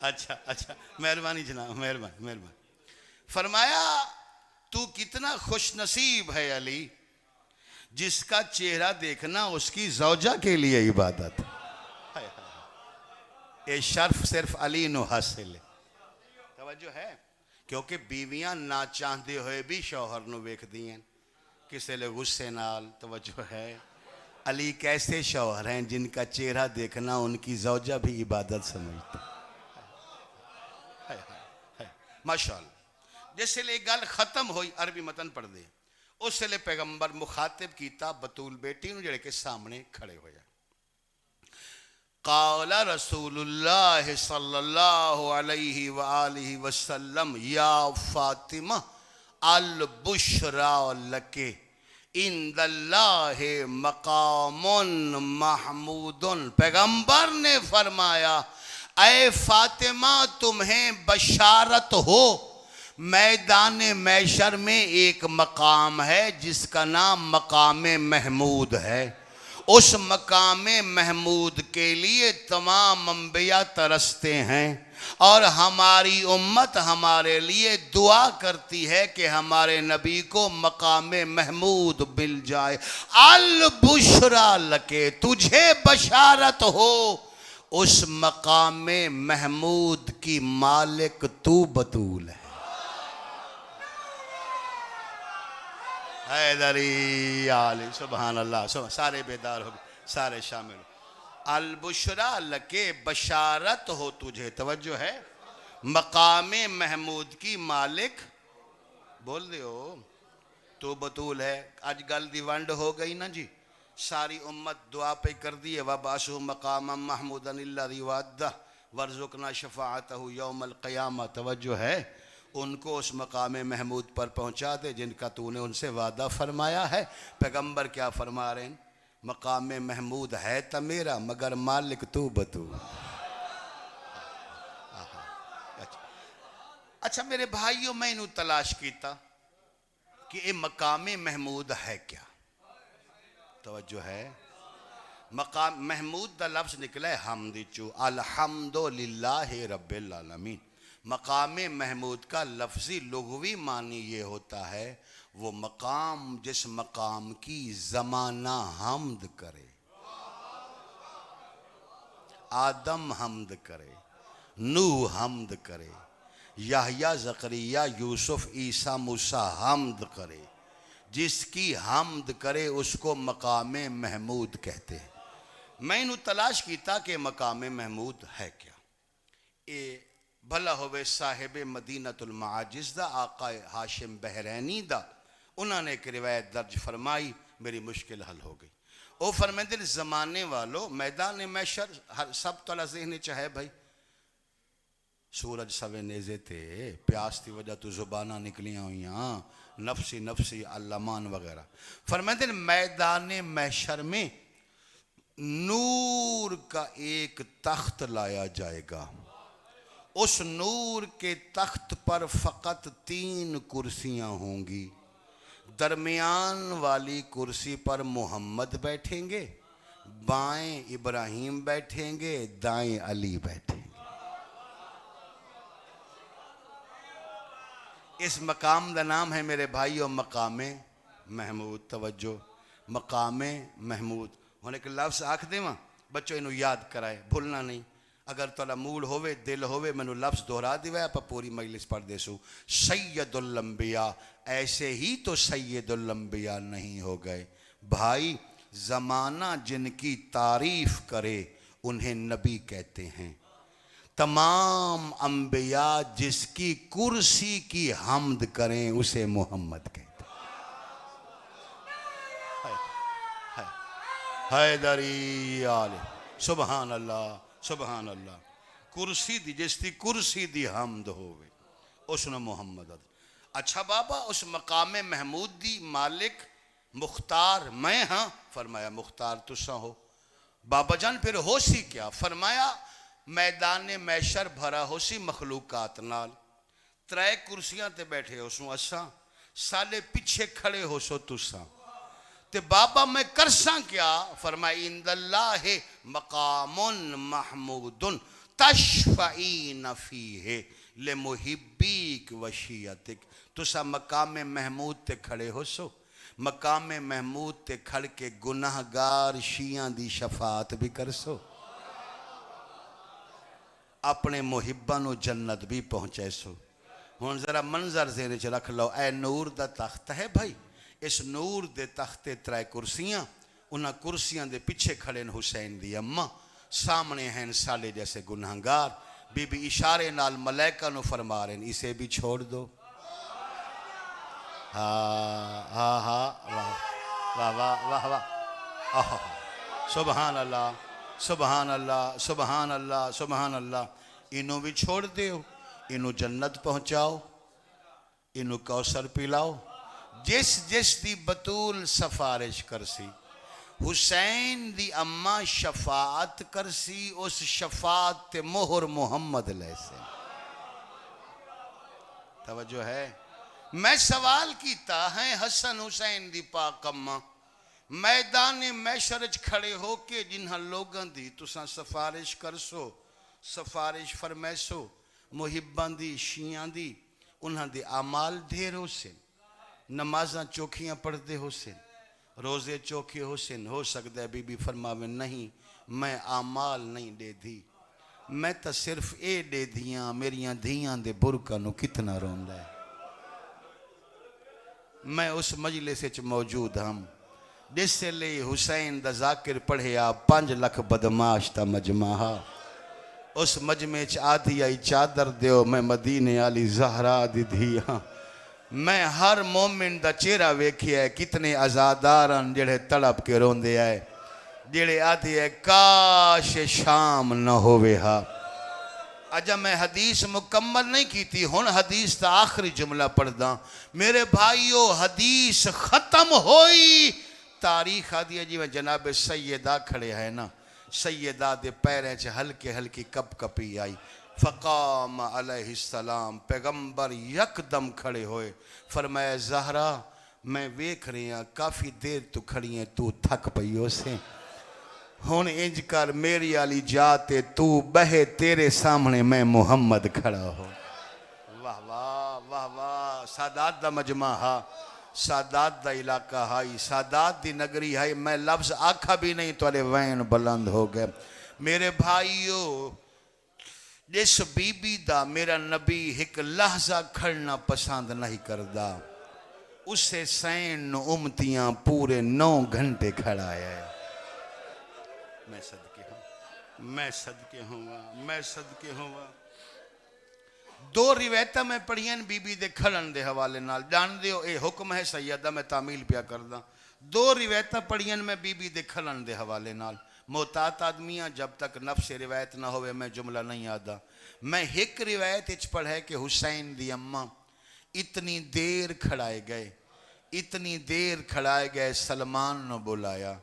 اچھا اچھا مہربانی جناب مہربانی مہربانی. فرمایا تو کتنا خوش نصیب ہے علی جس کا چہرہ دیکھنا اس کی زوجہ کے لیے عبادت. یہ شرف صرف علی نو حاصل ہے. توجہ ہے کیونکہ بیویاں نہ چاہتے ہوئے بھی شوہر نو ویکھ دیں کسے لے غصے نال. توجہ ہے علی کیسے شوہر ہیں جن کا چہرہ دیکھنا ان کی زوجہ بھی عبادت سمجھتے. ماشاءاللہ. جس سے لے گل ختم ہوئی عربی متن پڑھ دے. اس سے لے پیغمبر مخاطب کیتا بطول بیٹی نو جڑے کے سامنے کھڑے ہویا. قال رسول اللہ صلی اللہ علیہ وآلہ وسلم یا فاطمہ البشرا لکے عند اللہ مقام محمود. پیغمبر نے فرمایا اے فاطمہ تمہیں بشارت ہو میدان محشر میں ایک مقام ہے جس کا نام مقام محمود ہے. اس مقام محمود کے لیے تمام انبیاء ترستے ہیں اور ہماری امت ہمارے لیے دعا کرتی ہے کہ ہمارے نبی کو مقام محمود مل جائے. البشرا لکے تجھے بشارت ہو اس مقام محمود کی مالک تو بطول ہے. حیدری علی سبحان اللہ سارے بیدار ہو گئے سارے شامل ہو. البشرا لکے بشارت ہو تجھے. توجہ ہے مقام محمود کی مالک بول دے ہو تو بطول ہے. آج گل دی ونڈ ہو گئی نا جی. ساری امت دعا پہ کر دیئے وَبَعْثُهُ مَقَامًا مَحْمُودًا الَّذِي وَعَدَّهُ وَارْزُقْنَا شَفَاعَتَهُ يَوْمَ الْقِيَامَةِ. توجہ ہے ان کو اس مقام محمود پر پہنچا دے جن کا تو نے ان سے وعدہ فرمایا ہے. پیغمبر کیا فرما رہے ہیں مقام محمود ہے تا میرا مگر مالک تو بطول. اچھا میرے بھائیوں میں انہوں تلاش کیتا کہ یہ مقام محمود ہے کیا؟ توجہ ہے؟ مقام محمود دا لفظ نکلا ہے حمد چو، الحمدللہ رب العالمین۔ مقام محمود کا لفظی لغوی معنی یہ ہوتا ہے وہ مقام جس مقام کی زمانہ حمد کرے، آدم حمد کرے، نوح حمد کرے، یحییٰ زکریہ یوسف عیسیٰ موسیٰ حمد کرے، جس کی حمد کرے اس کو مقام محمود کہتے ہیں۔ میں انہوں تلاش کیتا کہ مقام محمود ہے کیا؟ اے بھلا ہوئے صاحب مدینۃ المعاجز دا آقا ہاشم بحرینی دا، انہوں نے ایک روایت درج فرمائی، میری مشکل حل ہو گئی۔ او فرمیندے زمانے والو میدان محشر سب تو ذہن چاہے بھائی سورج سوے نیزے تے پیاس کی وجہ تو زبانہ نکلیاں ہوئیاں، نفسی نفسی علمان وغیرہ۔ فرمیندے میدان محشر میں نور کا ایک تخت لایا جائے گا، اس نور کے تخت پر فقط 3 کرسیاں ہوں گی، درمیان والی کرسی پر محمد بیٹھیں گے، بائیں ابراہیم بیٹھیں گے، دائیں علی بیٹھیں گے۔ اس مقام دا نام ہے میرے بھائیو مقام محمود۔ توجہ، مقام محمود ہونے کے لفظ آکھ دے ماں بچوں انہوں یاد کرائے، بھولنا نہیں۔ اگر تولا موڈ ہوئے دل ہوئے میں نے لفظ دہرا دیوائے پا پوری مجلس پڑھ دے سو۔ سید الانبیاء، ایسے ہی تو سید الانبیاء نہیں ہو گئے بھائی، زمانہ جن کی تعریف کرے انہیں نبی کہتے ہیں، تمام انبیاء جس کی کرسی کی حمد کریں اسے محمد کہتے ہیں۔ حیدری آلہ، سبحان اللہ سبحان اللہ۔ کرسی دی جس دی کرسی دی حمد ہوئے اس نے محمد۔ اچھا بابا اس مقام محمود دی مالک مختار میں ہاں؟ فرمایا مختار تسا ہو۔ بابا جان پھر ہو سی کیا؟ فرمایا میدان محشر بھرا ہو سی مخلوقات نال، 3 کرسیاں تے بیٹھے ہو سو اساں، سالے پیچھے کھڑے ہو سو تساں، تے بابا میں کرساں کیا؟ فرمائی اند اللہ مقام محمود تشفعین فیہ لمحبیک وشیعتک۔ تسا مقام محمود تے کھڑے ہو سو، مقام محمود تے کھڑ کے گناہگار شیعہ دی شفاعت بھی کر سو، اپنے محبانو جنت بھی پہنچے سو۔ ہون ذرا منظر ذہن چ رکھ لو، اے نور دا تخت ہے بھائی، اس نور دے تختے 3 کرسیاں، انہاں کرسیاں دے پیچھے کھڑے حسین دی اماں، سامنے ہیں سالے جیسے گناہگار، بی بی اشارے نال ملائکہ نو فرما رہے ہیں اسے بھی چھوڑ دو۔ ہاں واہ واہ واہ واہ، سبحان اللہ سبحان اللہ سبحان اللہ سبحان اللہ۔ انہوں بھی چھوڑ دیو، انہوں جنت پہنچاؤ، انہوں کوثر پلاؤ۔ جس جس دی بطول سفارش کرسی، حسین دی اماں شفاعت کرسی، اس شفاعت تے مہر محمد لے سے۔ توجہ ہے؟ میں سوال کیتا ہے حسن حسین دی پاک اماں میدان محشرج کھڑے ہو کے جنہاں لوگاں دی تساں سفارش کرسو، سفارش فرمیسو، محبان دی شیعہ دی، انہاں دی اعمال دھیر ہو سے، نمازاں چوکھیاں پڑھ دے ہو سے، روزے چوکھے ہو سے، ہو سکتا ہے بی بی فرماوے نہیں میں اعمال نہیں دے دی، میں تا صرف اے دے دیاں میریاں دھیاں دے برکہ نو کتنا روندہ ہے۔ میں اس مجلس وچ موجود ہم جس سے لئے حسین دا ذاکر پڑھے آپ 5 لاکھ بدماش تا مجمعہ، اس مجمع چ آدھی آئی چادر دیو میں مدینے آلی زہرا دی دھیاں۔ میں ہر مومن دا چہرہ ویکھیا ہے، کتنے عزاداران جڑے تڑپ کے روندے آئے، جڑے آدھی ہے کاش شام نہ ہوئے ہاں۔ اجا میں حدیث مکمل نہیں کی تھی، ہن حدیث تا آخری جملہ پڑھ دا۔ میرے بھائیو حدیث ختم ہوئی، تاریخ آدھی ہے جی میں جناب سیدہ کھڑے ہیں نا، سیدہ دے پیریں چھ ہلکے ہلکی کپ کپی آئی، فقام علیہ السلام، پیغمبر یکدم کھڑے ہوئے، فرمایا زہرا میں ویکھ رہی ہاں کافی دیر تو کھڑی ہیں، تو تھک پئی ہو سے، ہن انج کر میری علی جاتے تو بہے، تیرے سامنے میں محمد کھڑا ہو۔ واہ واہ واہ واہ، سادات دا مجمع ہا، سادات دا علاقہ ہائی، سادات دی نگری ہائی، میں لفظ آکھا بھی نہیں تو علی وین بلند ہو گئے۔ میرے بھائیو، جس بی بی دا میرا نبی ایک لحظہ کھڑنا پسند نہیں کردا، اسے سین امتیاں پورے 9 گھنٹے کھڑا ہے۔ میں صدقے ہوں، میں صدقے ہوں، میں صدقے ہوں۔ 2 روایتاں میں پڑھیاں بی بی دے کھڑن دے حوالے نال، جان دیو اے حکم ہے سیدہ، میں تعمیل پیا کردہ۔ 2 روایتاں پڑھیاں میں بی بی دے کھڑن دے حوالے نال۔ محتاط آدمیاں جب تک نفس روایت نہ ہوئے میں جملہ نہیں آدھا۔ میں ایک روایت اچ پڑھے کہ حسین دی اماں اتنی دیر کھڑائے گئے، اتنی دیر کھڑائے گئے، سلمان نو بلایا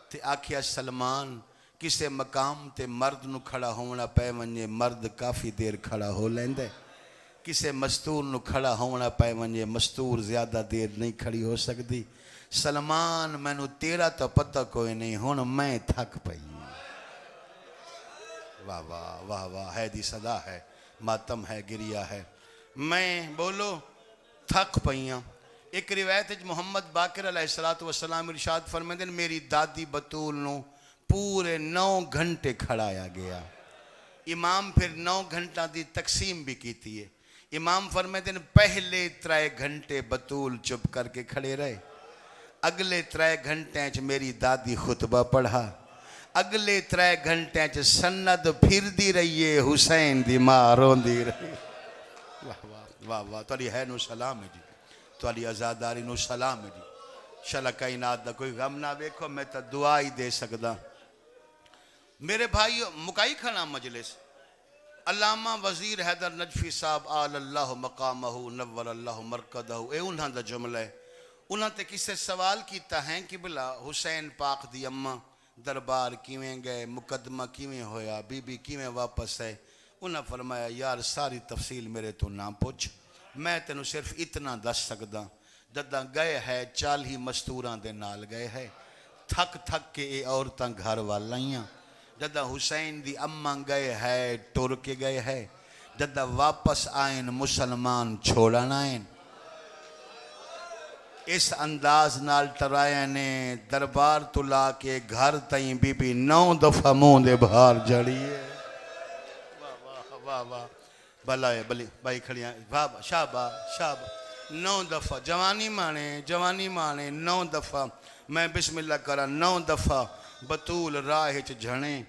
تے آکھیا سلمان کسے مقام تے مرد نو کھڑا ہونا پے ونجے، مرد کافی دیر کھڑا ہو لیندے، کسے مستور نو کھڑا ہونا پے ونجے، مستور زیادہ دیر نہیں کھڑی ہو سکتی۔ سلمان میں نو تیرا تو پتہ کوئی نہیں، ہن میں تھک پئی۔ واہ واہ واہ واہ، ہے دی صدا ہے، ماتم ہے، گریہ ہے، میں بولو تھک پئیاں۔ ایک روایت محمد باقر علیہ السلام ارشاد فرمیندے میری دادی بطول نو پورے 9 گھنٹے کھڑایا گیا۔ امام پھر 9 گھنٹہ دی تقسیم بھی کیتی ہے۔ امام فرمیندے پہلے 3 گھنٹے بطول چپ کر کے کھڑے رہے، اگلے 3 گھنٹے چ میری دادی خطبہ پڑھا، اگلے 3 گھنٹے چ سند پھر دی رہیے، حسین دی ماں رون دی رہی۔ واہ واہ واہ واہ، تواڈی ہے نو سلام ہے جی، تواڈی آزاداری نو سلام ہے جی۔ شلہ کائنات دا کوئی غم نہ ویکھو، میں تا دعا ہی دے سکدا۔ میرے بھائیو، مکائی کھانا مجلس، علامہ وزیر حیدر نجفی صاحب آل اللہ مقامہ نور اللہ مرکدہ، اے انہاں دا جملہ ہے۔ انہاں تے کسے سوال کیتا ہے کہ بلا حسین پاک دی اماں دربار کیویں گئے، مقدمہ کیویں ہویا، بی بی کیویں واپس ہے؟ انہاں فرمایا یار ساری تفصیل میرے تو نہ پوچھ، میں تینوں صرف اتنا دس سکدا، جداں گئے ہے 40 مستوراں دے نال گئے ہے، تھک تھک کے اے عورتاں گھر والائیاں، جدہ حسین دی اماں گئے ہے ٹر کے گئے ہے، جدہ واپس آئین مسلمان چھوڑن آئین۔ اس انداز نال ٹرائے نے دربار تلا کے گھر تائیں بی بی 9 دفعہ منہ دے باہر جڑی ہے۔ واہ واہ واہ واہ، بلائے بلی بھائی کھڑیاں، شابہ شابہ، 9 دفعہ جوانی مانے 9 دفعہ، میں بسم اللہ کرا 9 دفعہ بطول راہ چ جھنے،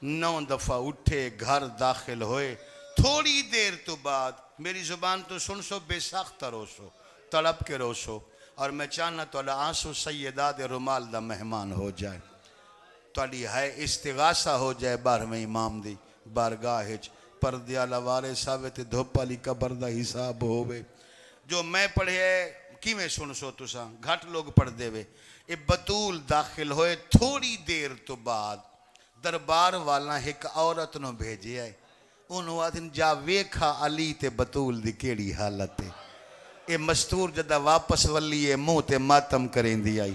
9 دفعہ اٹھے گھر داخل ہوئے۔ تھوڑی دیر تو بعد میری زبان تو سن سو، بے ساختہ روسو، تڑپ کے روسو، اور میں چاہنا تو اللہ آنسو سیدہ دے رومال دا مہمان ہو جائے، تو علی ہے استغاثہ ہو جائے 12ویں امام دی بارگاہ ہج، پردیا لوارے ساوے تے دھوپا لی قبر دا حساب ہوئے۔ جو میں پڑھے کی میں سن سو تسا گھٹ لوگ پڑھ دے وے، اے بطول داخل ہوئے، تھوڑی دیر تو بعد دربار والا ایک عورت نو بھیجے آئے، انہوں آدھن جا ویکھا علی تے بطول دی کیڑی حالت ہے۔ اے مستور جدہ واپس ولیے منہ تے ماتم کریں دی آئی،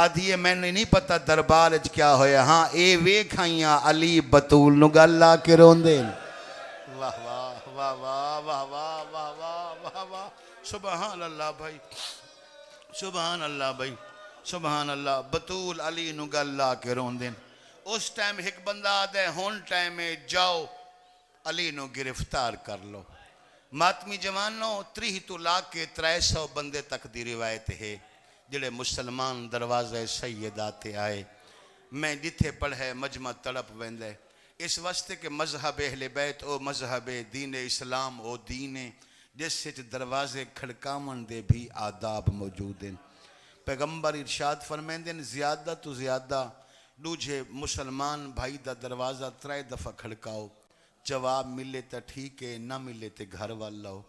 آدھیے میں نے نہیں پتا دربار اچ کیا ہویا، ہاں اے ویکھائیاں علی بطول نو گاللہ کے رون دیں۔ واہ واہ واہ واہ واہ واہ واہ واہ واہ واہ، سبحان اللہ بھائی، سبحان اللہ بھائی، سبحان اللہ، بطول علی نو گاللہ کے رون دیں۔ اس ٹائم ایک بندہ آدھے ہون ٹائم میں جاؤ علی نو گرفتار کر لو۔ ماتمی جوانوں 30 تو لاکھ کے 300 بندے تک دی روایت ہے جڑے مسلمان دروازہ سیدات آئے۔ میں جتھے پڑھے مجمع تڑپ ویندے، اس واسطے کہ مذہب اہل بیت او مذہب دین اسلام او دین جس سے دروازے کھڑکامن دے بھی آداب موجود ہیں۔ پیغمبر ارشاد فرمیندے زیادہ تو زیادہ دوجھے مسلمان بھائی دا دروازہ 3 دفعہ کھڑکاؤ، جواب ملے تا ٹھیک ہے، نہ ملے تے گھر والاؤ۔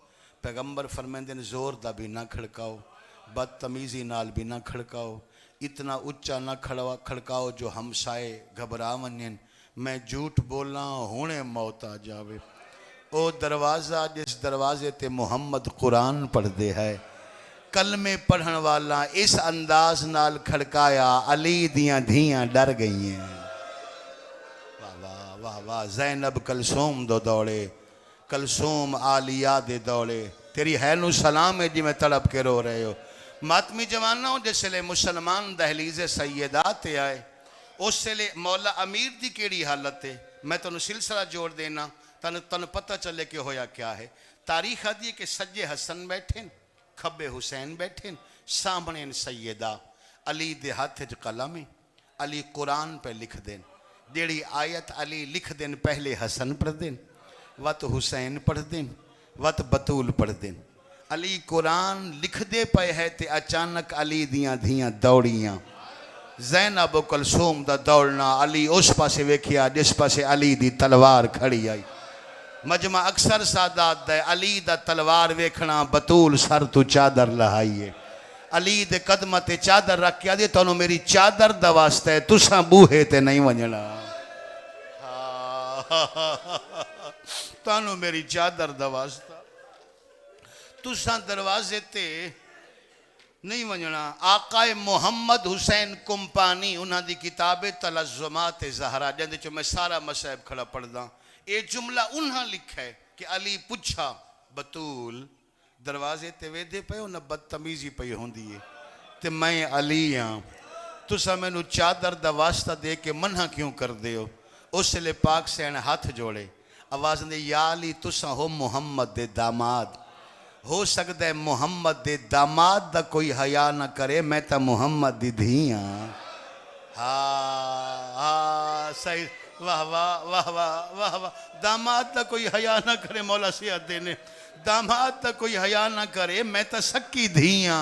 پیغمبر فرمیندے زور دا بھی نہ کھڑکاؤ، بدتمیزی نال بھی نہ کھڑکاؤ، اتنا اچھا نہ کھڑکاؤ جو ہمسائے گھبرا ونین، میں جھوٹ بولاں ہونے موت آ جاوے۔ او دروازہ جس دروازے تے محمد قرآن پڑھ دے ہے، کلمے پڑھن والا اس انداز نال کھڑکایا، علی دیاں دھیاں ڈر گئی ہیں۔ واہ واہ واہ واہ، زینب کلثوم دو دوڑے، کلثوم آلیہ دے دوڑے، تیری ہے نو سلام ہے جی میں تڑپ کے رو رہے ہو۔ ماتمی جوانہ ہوں جس لئے مسلمان دہلیز سیدات آئے، اس سے لئے مولا امیر دی کیڑی حالت ہے، میں تنہوں سلسلہ جوڑ دینا تنہوں پتہ چلے کہ ہویا کیا ہے۔ تاریخ آدھی کہ سجے حسن بیٹھیں، کھبے حسین بیٹھیں، سامنے سیدہ، علی دے ہاتھ قلم، علی قرآن پہ لکھ دیں، جیڑی آیت علی لکھ دیں پہلے حسن پڑھ دیں، وقت حسین پڑھ دیں، وقت بطول پڑھ دیں۔ علی قرآن لکھ دے پہ ہے تے اچانک علی دیاں دھیاں دوڑیاں، زینب و کلثوم دا دوڑنا، علی اس پاسے ویکھیا جس پاسے علی دی تلوار کھڑی آئی۔ مجمع اکثر سادات دے علی دا تلوار ویکھنا، بطول سر تو چادر لہائیے، علی دے قدمہ تے چادر رکھ کے دے تو میری چادر دا واسطہ ہے، تساں بوہے تے نہیں ونجنا، تانوں میری چادر دا واسطہ، تساں دروازے تے نہیں ونجنا۔ آقا محمد حسین کمپانی انہاں دی کتاب تلزمات زہرا جندے چو میں سارا مسائب کھڑا پڑھ دا، اے جملہ انہاں لکھا ہے کہ علی پچھا بطول دروازے تے ویدے پہ انہاں بدتمیزی پہ ہوں دیئے تے میں علی ہاں، تسا میں نو چادر دا واسطہ دے کے منہا کیوں کر دے ہو؟ اس لئے پاک سے انہیں ہاتھ جوڑے، آواز دے یا علی تسا ہو محمد دے داماد، ہو سکتا ہے محمد دے داماد دا کوئی حیا نہ کرے، میں تا محمد دی دھیاں۔ ہاں صحیح، واہ واہ واہ واہ واہ واہ، داماد دا کوئی حیا نہ کرے، مولا سیاد دینے، داماد دا کوئی حیا نہ کرے، میں تا سکی دھیاں،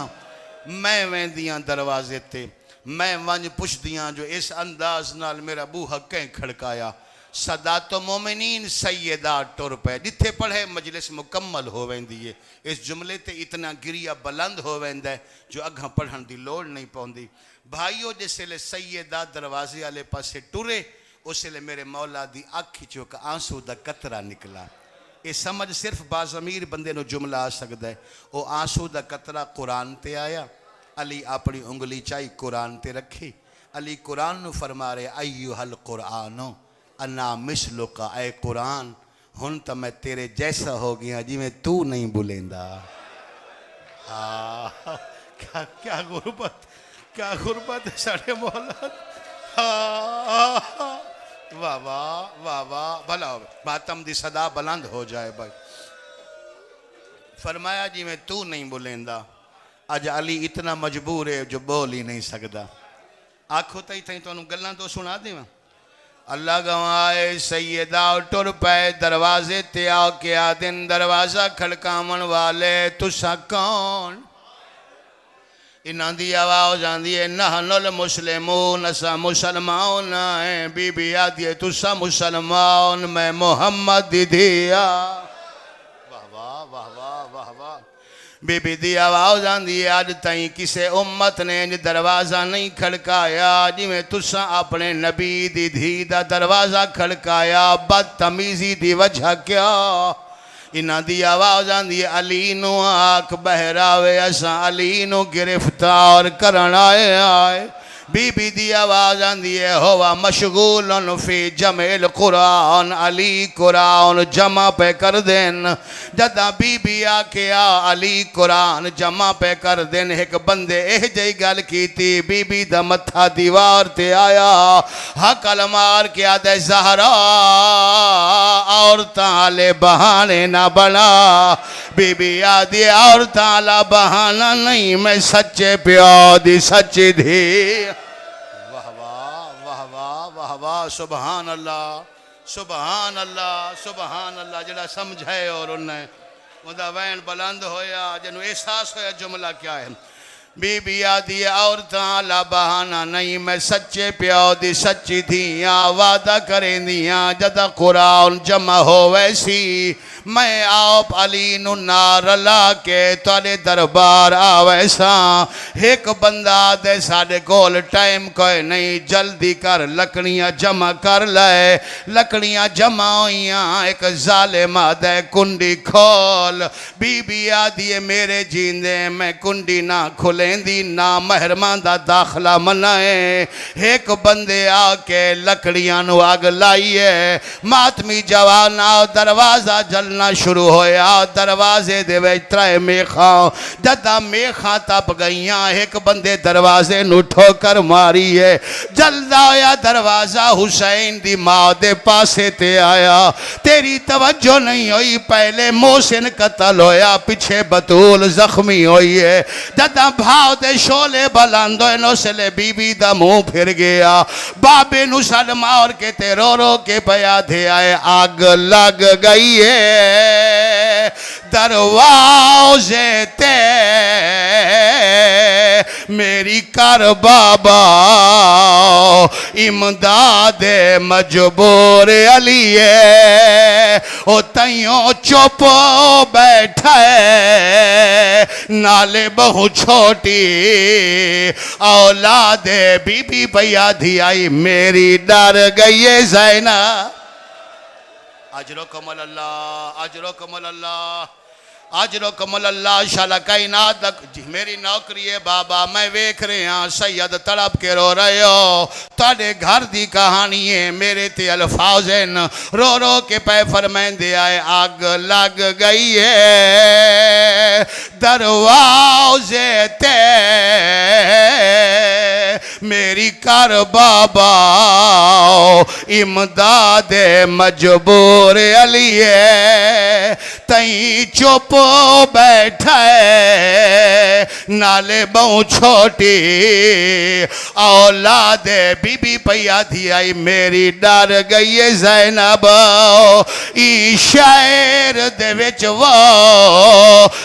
میں ویندیاں دروازے تے، میں ونج پوچھ دیاں جو اس انداز نال میرا بوہا کہیں کھڑکایا، سادات و مومنین سیدہ ٹور پہ، جتھے پڑھے مجلس مکمل ہو ویندی ہے، اس جملے تے اتنا گریہ بلند ہو ویندہ ہے جو اگھاں پڑھن دی لوڑ نہیں پوندی۔ بھائیو جیسے لے سیدہ دروازے آلے پاسے ٹورے، اسے لے میرے مولا دی آنکھی چوکا آنسو دا قطرہ نکلا۔ یہ سمجھ صرف بازمیر بندے نو جملہ آ سکتا ہے، وہ آنسو دا قطرہ قرآن تے آیا، علی اپنی انگلی چاہی قرآن تے رکھی، علی قرآن نو فرما رہے ایوہ القرآنو انا مثلو کا، اے قرآن ہن تا میں تیرے جیسا ہو گیا جی میں تو نہیں بلیندا۔ کیا غربت، کیا غربت ہے ساڑھے مولا، واہ واہ واہ واہ، بھلا ہو ماتم دی صدا بلند ہو جائے بھائی۔ فرمایا جی میں تو نہیں بلیندا، آج علی اتنا مجبور ہے جو بول ہی نہیں سکتا۔ آنکھوں تائی تھیں تو انہوں گلنا تو سنا دیں میں، اللہ گوائے سیدہ ٹر پہ دروازے تے آؤ کے آدن دروازہ کھڑکامن والے تسا کون؟ انہاں دی آواز آندی ہے نحن المسلمون اسا مسلمان ہیں، بی بی آدھی ہے تسا مسلمان میں محمد دی دیا، واہ واہ واہ واہ واہ واہ، بی بی دی آواز آندی ہے آج تائیں کسے امت نے دروازہ نہیں کھڑکایا جی میں تسا اپنے نبی دی دھی دا دروازہ کھڑکایا، بدتمیزی دی وجہ کیا؟ انہاں دی آواز آندی ہے علی نو آنکھ بہراوے اسا علی نو گرفتار کرن آئے آئے، بی بی دی آواز آندی ہے ہوا مشغولن فی جمع القرآن، علی قرآن جمع پہ کر دین، جدہ بی بی آکے علی قرآن جمع پہ کر دین، ایک بندے جائی گل کی تھی، بی بی دا متھا دیوار تے آیا، حقل مار کے آدھے زہرا عورتاں لے بہانے نہ بنا، بی بی آدھی عورتاں لے بہانہ نہیں، میں سچے پیو دی سچی دھی، واہ سبحان اللہ سبحان اللہ سبحان اللہ، جڑا سمجھے اور انہیں اندھا وین بلند ہویا جنہوں احساس ہویا جملہ کیا ہے، بی بی آدھی عورتاں لا بہانہ نہیں، میں سچے پیو دی سچی دھیاں وعدہ کریں دیاں، جدہ قرآن جمع ہو ویسی میں آپ علی نو نار لا کے تارے دربار آویساں ایک بندہ دے ساڑے کول ٹائم کوئی نہیں جلدی کر لکڑیاں جمع کر لائے لکڑیاں جمع ہوئیاں ایک ظالمہ دے کنڈی کھول بی بی آدھیے میرے جیندے میں کنڈی نہ کھلیں دی نہ مہرمان دا داخلہ منائے ایک بندے آ کے لکڑیاں نو آگ لائیے ماتمی جوان آؤ دروازہ جلنا شروع ہویا دروازے دے ویچ ترائے میخاں جدہ میخاں تپ گئیاں ایک بندے دروازے نو ٹھوکر ماری ہے جلدہ ہویا دروازہ حسین دی ماں دے پاسے تے آیا تیری توجہ نہیں ہوئی پہلے محسن قتل ہویا پیچھے بطول زخمی ہوئی ہے جدہ بھاؤ دے شولے بلندو انو سلے بی بی دا منہ پھر گیا بابے نو سلمہ اور کے تے رو رو کے پیا دے آئے آگ لگ گئی ہے دروازے تے میری کر بابا امداد مجبور علی ہے او تیوں چپ بیٹھے نالے بہو چھوٹی اولاد بی بی بھیا دھی آئی میری ڈر گئی ہے زینہ اجرکم اللہ اجرکم اللہ اجرکم اللہ شالا کائنات میری نوکری ہے بابا میں ویکھ رہے ہیں سید تڑپ کے رو رہے ہو تاڑے گھر دی کہانی ہے میرے تے الفاظ ہیں رو رو کے پہ فرمائیں دے آئے آگ لگ گئی ہے دروازے تے میری کر بابا امداد مجبور علی ہے تئیں چپ بیٹھے نالے بہو چھوٹی اولاد بی بی پیا دھی آئی میری ڈر گئی ہے زینب ای شاعر دے وچ وہ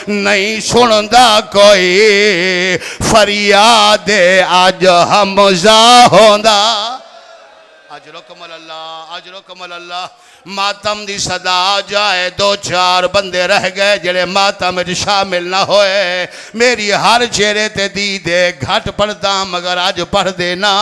نہیں سندا کوئی فریاد آج حمزہ ہوندا اجرکم اللہ اجرکم اللہ ماتم دی صدا جائے دو چار بندے رہ گئے جڑے ماتم میں شامل نہ ہوئے میری ہر چہرے تے دی دے گھٹ پڑھدا مگر آج پڑھ دینا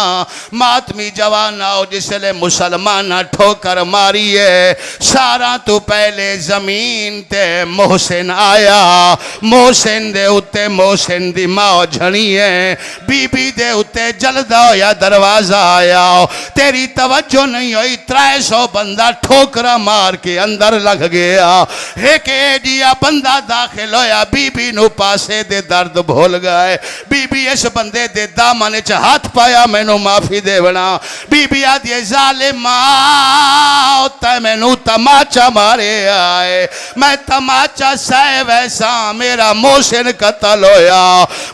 ماتمی جوان آؤ جس لے مسلمان ٹھوکر ماری ہے سارا تو پہلے زمین تے محسن آیا محسن دے اتے محسن دی ماں جھنی ہے بی بی دے اتے جلدہ یا دروازہ آیا تیری توجہ نہیں ہوئی 300 بندہ ٹھوکر مار کے اندر لگ گیا ایک ایڈیا بندہ داخل ہویا بی بی نو پاسے دے درد بھول گئے بی بی اس بندے دے دامنے چا ہاتھ پایا میں نو معافی دے بنا بی بی آدھے ظالم آتا میں نو تماچا مارے آئے میں تماچا سائے ویسا میرا محسن قتل ہویا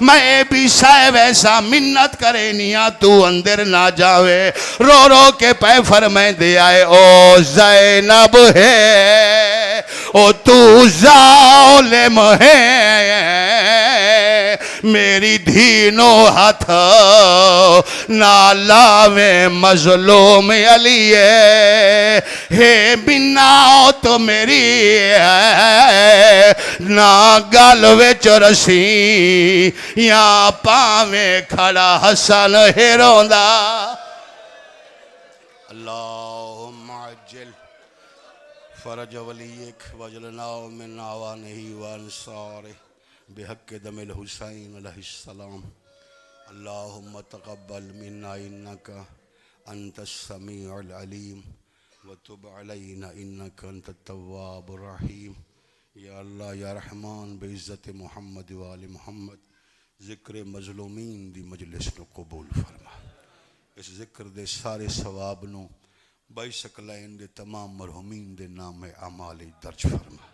میں بھی سائے ویسا منت کرے نیا تو اندر نہ جاوے رو رو کے پہ فرمائیں دے آئے او زینب ہے او تو ظالم ہے میری دھینو ہاتھ نالاویں مظلوم علی ہے بناؤ تو میری ہے نا گالوے چرسی یا پاویں کھڑا حسن ہے روندہ اللہم عجل فرج ولیک وجلنا من عوانہ وانصارہ بحق دم الحسین علیہ السلام اللہم تقبل منا انکا انت السمیع العلیم وتب علینا انکا انت التواب الرحیم یا اللہ یا رحمان بعزت محمد وآل محمد ذکر مظلومین دی مجلس نو قبول فرما اس ذکر دے سارے ثواب نو بائی سکلائن دے تمام مرحومین دے نام اعمالی درج فرما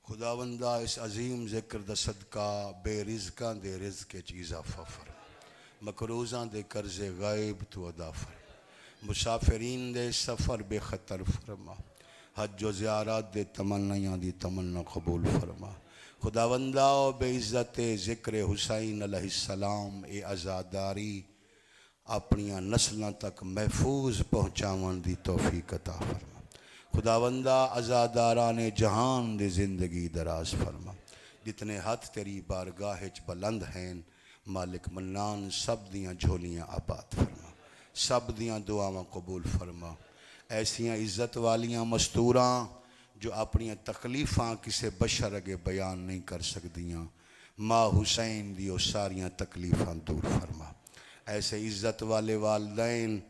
خداوندہ اس عظیم ذکر دا صدقہ بے رزقاں دے رزق چیزہ فرما مقروضاں دے قرض غائب تو ادا فرما مسافرین دے سفر بے خطر فرما حج و زیارات دے تمنیاں دی تمنا قبول فرما خداوندہ بے عزت ذکر حسین علیہ السلام اے عزاداری اپنیاں نسلوں تک محفوظ پہنچاون دی توفیق عطا فرما خداوندہ عزاداران جہان دی زندگی دراز فرما، جتنے ہاتھ تیری بارگاہ چ بلند ہیں مالک منان سب دیاں جھولیاں آباد فرما، سب دیاں دعاواں قبول فرما۔ ایسیاں عزت والیاں مستوراں جو اپنی تکلیفاں کسے بشر اگے بیان نہیں کر سکدیاں، ماں حسین دیو ساریاں تکلیفاں دور فرما۔ ایسے عزت والے والدین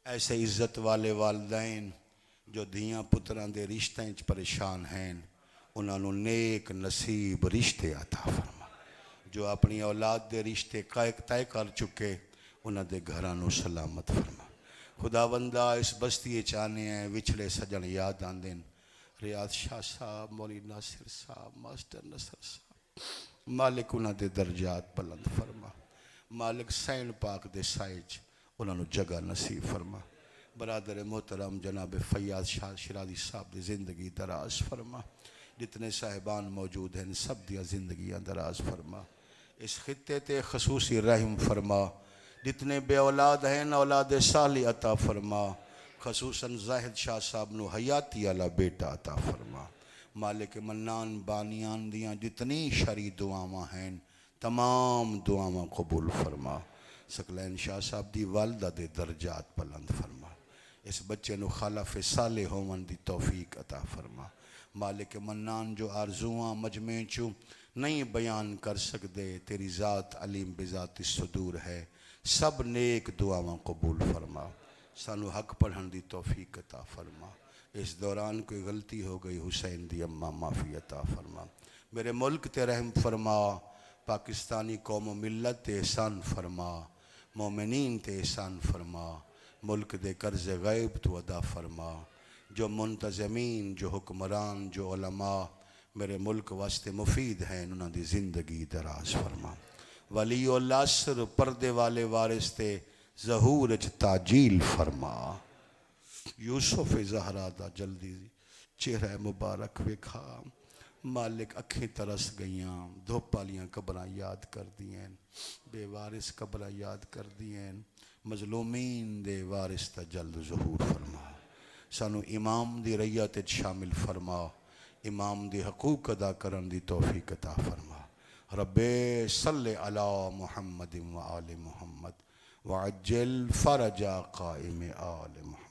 ایسے عزت والے والدین جو دھیاں پتران دے رشتیں چ پریشان ہیں، انہاں نوں نیک نصیب رشتے عطا فرما۔ جو اپنی اولاد دے رشتے طے کر چکے انہاں دے گھراں نوں سلامت فرما۔ خداوندہ اس بستی چاہنے ہیں وچھڑے سجن یاد آندیں، ریاض شاہ صاحب، مولی ناصر صاحب، ماسٹر نصر صاحب، مالک انہاں دے درجات بلند فرما۔ مالک سین پاک دے سائج انہاں نوں جگہ نصیب فرما۔ برادر محترم جناب فیاض شاہ شرازی صاحب دی زندگی دراز فرما۔ جتنے صاحبان موجود ہیں سب دیا زندگیاں دراز فرما۔ اس خطے تے خصوصی رحم فرما۔ جتنے بے اولاد ہیں اولاد صالح عطا فرما، خصوصاً زاہد شاہ صاحب نو حیاتی والا بیٹا عطا فرما۔ مالک منان بانیان دیاں جتنی شرعی دعاواں ہیں تمام دعاواں قبول فرما۔ سکلین شاہ صاحب دی والدہ دے درجات بلند فرما۔ اس بچے نو خلف صالح ہون دی توفیق عطا فرما۔ مالک منان جو آرزوان مجمع چوں نہیں بیان کر سکدے، تیری ذات علیم بذات الصدور ہے، سب نیک دعاواں قبول فرما۔ سانو حق پڑھن دی توفیق عطا فرما۔ اس دوران کوئی غلطی ہو گئی حسین دی اماں معافی عطا فرما۔ میرے ملک تے رحم فرما، پاکستانی قوم و ملت تے احسان فرما، مومنین تے احسان فرما، ملک دے قرض غیب تو ادا فرما۔ جو منتظمین، جو حکمران، جو علماء میرے ملک واسطے مفید ہیں انہاں دی زندگی دراز فرما۔ ولی العصر پردے والے وارث تے ظہور اچ تاجیل فرما۔ یوسف زہرا دا جلدی چہرہ مبارک وکھا۔ مالک اکھیں ترس گئیاں، دھوپ والیاں قبراں یاد کر دیئیں، بے وارث قبراں یاد کر دیئیں، مظلومین دے وارث تا جلد ظہور فرما۔ سانو امام دی ریت شامل فرما، امام دی حقوق ادا کرن دی توفیق عطا فرما۔ رب صلی علی محمد و آل محمد وعجل فرج قائم آل محمد۔